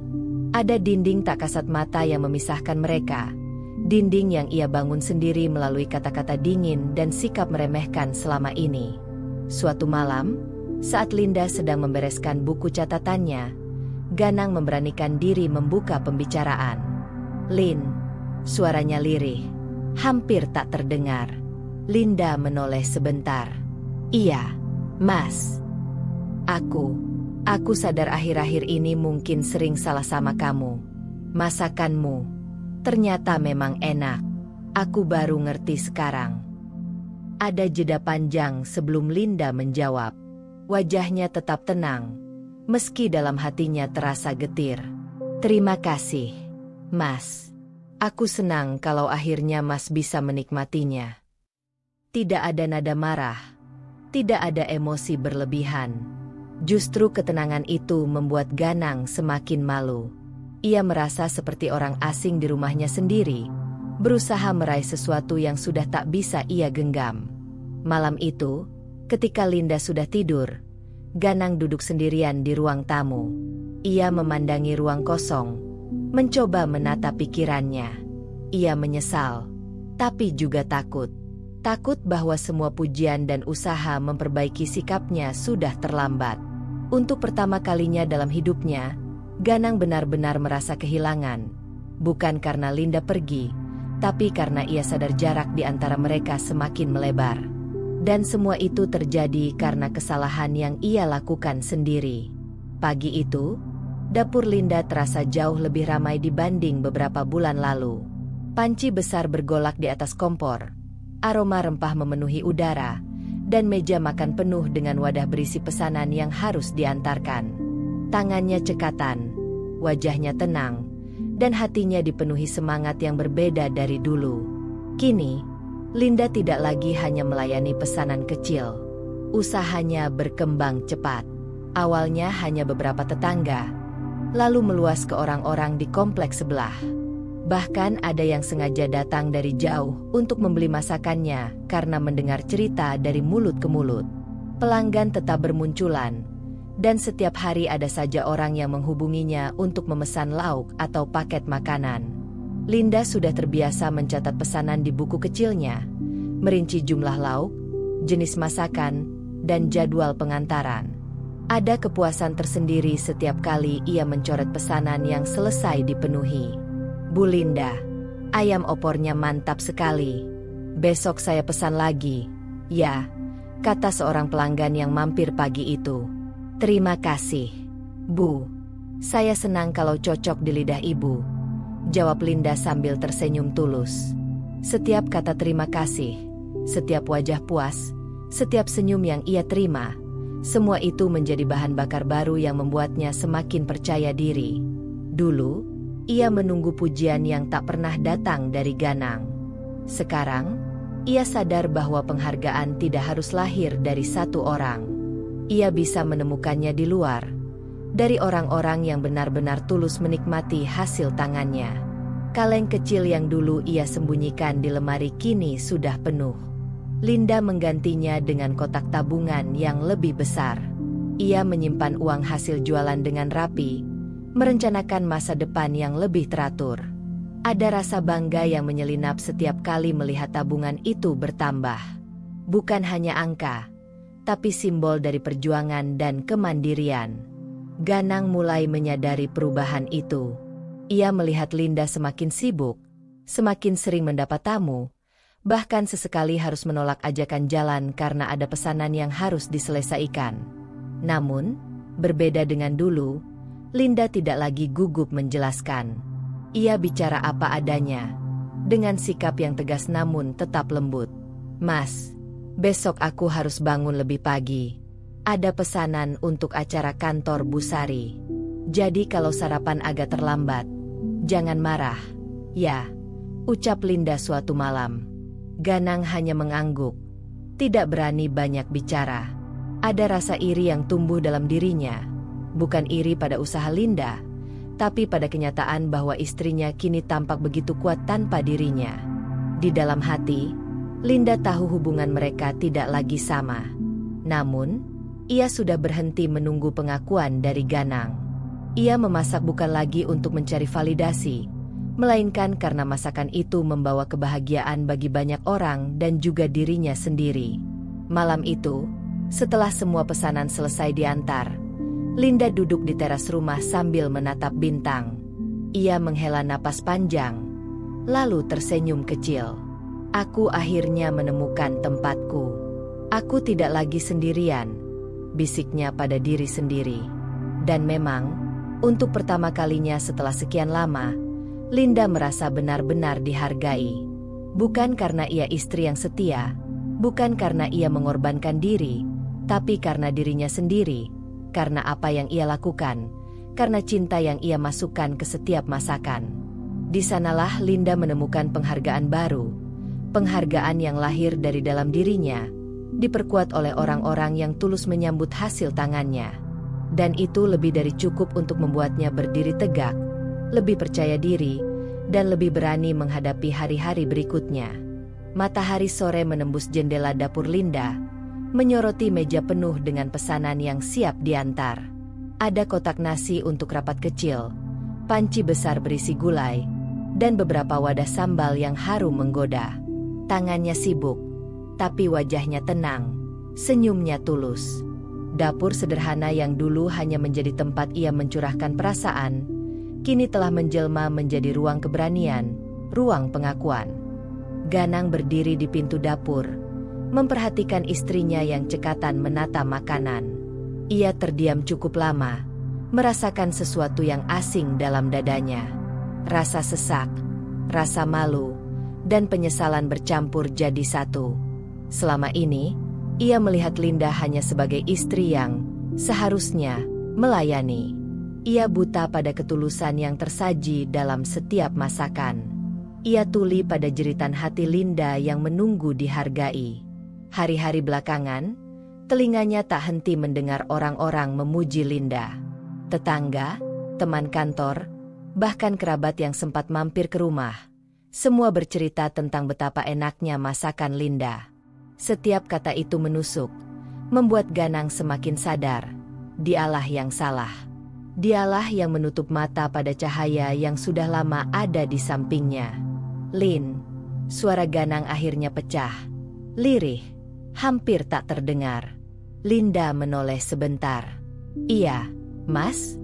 Ada dinding tak kasat mata yang memisahkan mereka. Dinding yang ia bangun sendiri melalui kata-kata dingin dan sikap meremehkan selama ini. Suatu malam, saat Linda sedang membereskan buku catatannya, Ganang memberanikan diri membuka pembicaraan. "Lin," suaranya lirih, hampir tak terdengar. Linda menoleh sebentar. "Iya, Mas. Aku sadar akhir-akhir ini mungkin sering salah sama kamu. Masakanmu ternyata memang enak. Aku baru ngerti sekarang." Ada jeda panjang sebelum Linda menjawab. Wajahnya tetap tenang, meski dalam hatinya terasa getir. "Terima kasih, Mas. Aku senang kalau akhirnya Mas bisa menikmatinya." Tidak ada nada marah, tidak ada emosi berlebihan. Justru ketenangan itu membuat Ganang semakin malu. Ia merasa seperti orang asing di rumahnya sendiri, berusaha meraih sesuatu yang sudah tak bisa ia genggam. Malam itu, ketika Linda sudah tidur, Ganang duduk sendirian di ruang tamu. Ia memandangi ruang kosong, mencoba menata pikirannya. Ia menyesal, tapi juga takut. Takut bahwa semua pujian dan usaha memperbaiki sikapnya sudah terlambat. Untuk pertama kalinya dalam hidupnya, Ganang benar-benar merasa kehilangan. Bukan karena Linda pergi, tapi karena ia sadar jarak di antara mereka semakin melebar. Dan semua itu terjadi karena kesalahan yang ia lakukan sendiri. Pagi itu, dapur Linda terasa jauh lebih ramai dibanding beberapa bulan lalu. Panci besar bergolak di atas kompor. Aroma rempah memenuhi udara, dan meja makan penuh dengan wadah berisi pesanan yang harus diantarkan. Tangannya cekatan, wajahnya tenang, dan hatinya dipenuhi semangat yang berbeda dari dulu. Kini, Linda tidak lagi hanya melayani pesanan kecil. Usahanya berkembang cepat. Awalnya hanya beberapa tetangga, lalu meluas ke orang-orang di kompleks sebelah. Bahkan ada yang sengaja datang dari jauh untuk membeli masakannya karena mendengar cerita dari mulut ke mulut. Pelanggan tetap bermunculan, dan setiap hari ada saja orang yang menghubunginya untuk memesan lauk atau paket makanan. Linda sudah terbiasa mencatat pesanan di buku kecilnya, merinci jumlah lauk, jenis masakan, dan jadwal pengantaran. Ada kepuasan tersendiri setiap kali ia mencoret pesanan yang selesai dipenuhi. "Bu Linda, ayam opornya mantap sekali. Besok saya pesan lagi. Ya, kata seorang pelanggan yang mampir pagi itu. Terima kasih, Bu. Saya senang kalau cocok di lidah Ibu, jawab Linda sambil tersenyum tulus. Setiap kata terima kasih, setiap wajah puas, setiap senyum yang ia terima, semua itu menjadi bahan bakar baru yang membuatnya semakin percaya diri. Dulu, ia menunggu pujian yang tak pernah datang dari Ganang. Sekarang, ia sadar bahwa penghargaan tidak harus lahir dari satu orang. Ia bisa menemukannya di luar, dari orang-orang yang benar-benar tulus menikmati hasil tangannya. Kaleng kecil yang dulu ia sembunyikan di lemari kini sudah penuh. Linda menggantinya dengan kotak tabungan yang lebih besar. Ia menyimpan uang hasil jualan dengan rapi, merencanakan masa depan yang lebih teratur. Ada rasa bangga yang menyelinap setiap kali melihat tabungan itu bertambah. Bukan hanya angka, tapi simbol dari perjuangan dan kemandirian. Ganang mulai menyadari perubahan itu. Ia melihat Linda semakin sibuk, semakin sering mendapat tamu, bahkan sesekali harus menolak ajakan jalan karena ada pesanan yang harus diselesaikan. Namun, berbeda dengan dulu, Linda tidak lagi gugup menjelaskan. Ia bicara apa adanya, dengan sikap yang tegas namun tetap lembut. Mas, besok aku harus bangun lebih pagi. Ada pesanan untuk acara kantor Bu Sari. Jadi kalau sarapan agak terlambat, jangan marah. Ya, ucap Linda suatu malam. Ganang hanya mengangguk, tidak berani banyak bicara. Ada rasa iri yang tumbuh dalam dirinya, bukan iri pada usaha Linda, tapi pada kenyataan bahwa istrinya kini tampak begitu kuat tanpa dirinya. Di dalam hati, Linda tahu hubungan mereka tidak lagi sama. Namun, ia sudah berhenti menunggu pengakuan dari Ganang. Ia memasak bukan lagi untuk mencari validasi, melainkan karena masakan itu membawa kebahagiaan bagi banyak orang dan juga dirinya sendiri. Malam itu, setelah semua pesanan selesai diantar, Linda duduk di teras rumah sambil menatap bintang. Ia menghela napas panjang, lalu tersenyum kecil. Aku akhirnya menemukan tempatku. Aku tidak lagi sendirian, bisiknya pada diri sendiri. Dan memang, untuk pertama kalinya setelah sekian lama, Linda merasa benar-benar dihargai. Bukan karena ia istri yang setia, bukan karena ia mengorbankan diri, tapi karena dirinya sendiri, karena apa yang ia lakukan, karena cinta yang ia masukkan ke setiap masakan. Di sanalah Linda menemukan penghargaan baru, penghargaan yang lahir dari dalam dirinya, diperkuat oleh orang-orang yang tulus menyambut hasil tangannya. Dan itu lebih dari cukup untuk membuatnya berdiri tegak, lebih percaya diri, dan lebih berani menghadapi hari-hari berikutnya. Matahari sore menembus jendela dapur Linda, menyoroti meja penuh dengan pesanan yang siap diantar. Ada kotak nasi untuk rapat kecil, panci besar berisi gulai, dan beberapa wadah sambal yang harum menggoda. Tangannya sibuk, tapi wajahnya tenang, senyumnya tulus. Dapur sederhana yang dulu hanya menjadi tempat ia mencurahkan perasaan, kini telah menjelma menjadi ruang keberanian, ruang pengakuan. Ganang berdiri di pintu dapur, memperhatikan istrinya yang cekatan menata makanan. Ia terdiam cukup lama, merasakan sesuatu yang asing dalam dadanya. Rasa sesak, rasa malu, dan penyesalan bercampur jadi satu. Selama ini, ia melihat Linda hanya sebagai istri yang seharusnya melayani. Ia buta pada ketulusan yang tersaji dalam setiap masakan. Ia tuli pada jeritan hati Linda yang menunggu dihargai. Hari-hari belakangan, telinganya tak henti mendengar orang-orang memuji Linda. Tetangga, teman kantor, bahkan kerabat yang sempat mampir ke rumah, semua bercerita tentang betapa enaknya masakan Linda. Setiap kata itu menusuk, membuat Ganang semakin sadar, dialah yang salah. Dialah yang menutup mata pada cahaya yang sudah lama ada di sampingnya. Lin, suara Ganang akhirnya pecah. Lirih, hampir tak terdengar. Linda menoleh sebentar. Iya, Mas?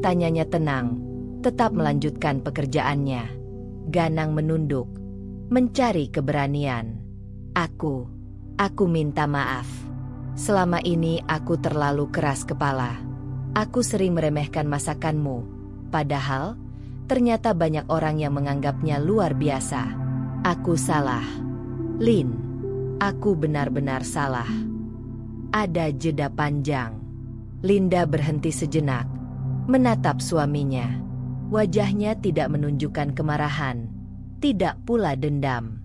Tanyanya tenang, tetap melanjutkan pekerjaannya. Ganang menunduk, mencari keberanian. Aku minta maaf. Selama ini aku terlalu keras kepala. Aku sering meremehkan masakanmu. Padahal, ternyata banyak orang yang menganggapnya luar biasa. Aku salah. Lin, aku benar-benar salah. Ada jeda panjang. Linda berhenti sejenak, menatap suaminya. Wajahnya tidak menunjukkan kemarahan, tidak pula dendam.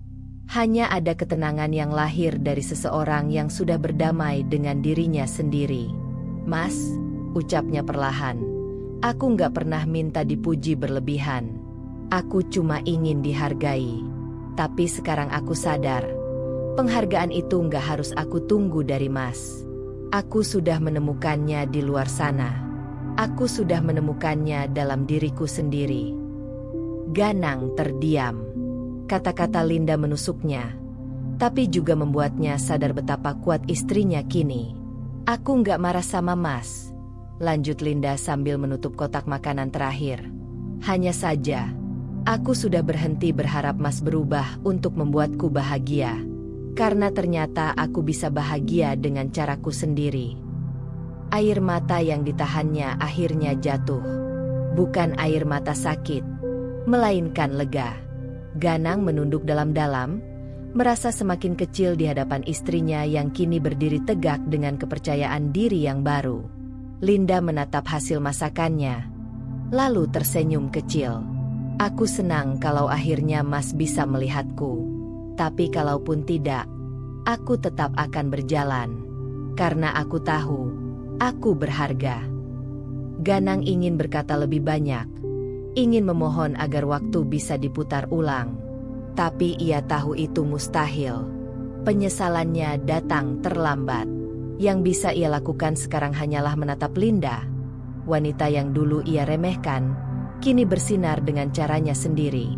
Hanya ada ketenangan yang lahir dari seseorang yang sudah berdamai dengan dirinya sendiri. Mas, ucapnya perlahan, aku nggak pernah minta dipuji berlebihan. Aku cuma ingin dihargai. Tapi sekarang aku sadar, penghargaan itu nggak harus aku tunggu dari Mas. Aku sudah menemukannya di luar sana. Aku sudah menemukannya dalam diriku sendiri. Ganang terdiam. Kata-kata Linda menusuknya, tapi juga membuatnya sadar betapa kuat istrinya kini. Aku nggak marah sama Mas, lanjut Linda sambil menutup kotak makanan terakhir. Hanya saja, aku sudah berhenti berharap Mas berubah untuk membuatku bahagia. Karena ternyata aku bisa bahagia dengan caraku sendiri. Air mata yang ditahannya akhirnya jatuh. Bukan air mata sakit, melainkan lega. Ganang menunduk dalam-dalam, merasa semakin kecil di hadapan istrinya yang kini berdiri tegak dengan kepercayaan diri yang baru. Linda menatap hasil masakannya, lalu tersenyum kecil. Aku senang kalau akhirnya Mas bisa melihatku. Tapi kalaupun tidak, aku tetap akan berjalan. Karena aku tahu, aku berharga. Ganang ingin berkata lebih banyak, ingin memohon agar waktu bisa diputar ulang. Tapi ia tahu itu mustahil. Penyesalannya datang terlambat. Yang bisa ia lakukan sekarang hanyalah menatap Linda. Wanita yang dulu ia remehkan, kini bersinar dengan caranya sendiri.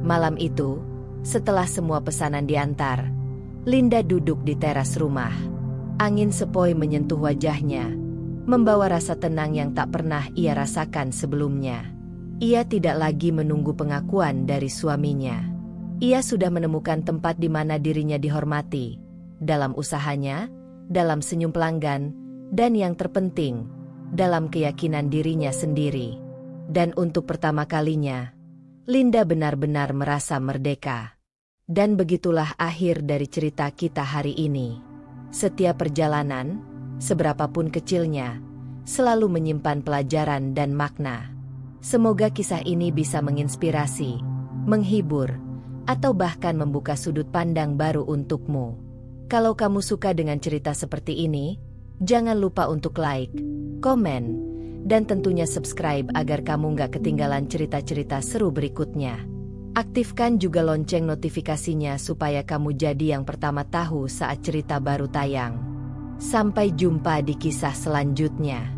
Malam itu, setelah semua pesanan diantar, Linda duduk di teras rumah. Angin sepoi menyentuh wajahnya, membawa rasa tenang yang tak pernah ia rasakan sebelumnya. Ia tidak lagi menunggu pengakuan dari suaminya. Ia sudah menemukan tempat di mana dirinya dihormati, dalam usahanya, dalam senyum pelanggan, dan yang terpenting, dalam keyakinan dirinya sendiri. Dan untuk pertama kalinya, Linda benar-benar merasa merdeka. Dan begitulah akhir dari cerita kita hari ini. Setiap perjalanan, seberapapun kecilnya, selalu menyimpan pelajaran dan makna. Semoga kisah ini bisa menginspirasi, menghibur, atau bahkan membuka sudut pandang baru untukmu. Kalau kamu suka dengan cerita seperti ini, jangan lupa untuk like, komen, dan tentunya subscribe agar kamu nggak ketinggalan cerita-cerita seru berikutnya. Aktifkan juga lonceng notifikasinya supaya kamu jadi yang pertama tahu saat cerita baru tayang. Sampai jumpa di kisah selanjutnya.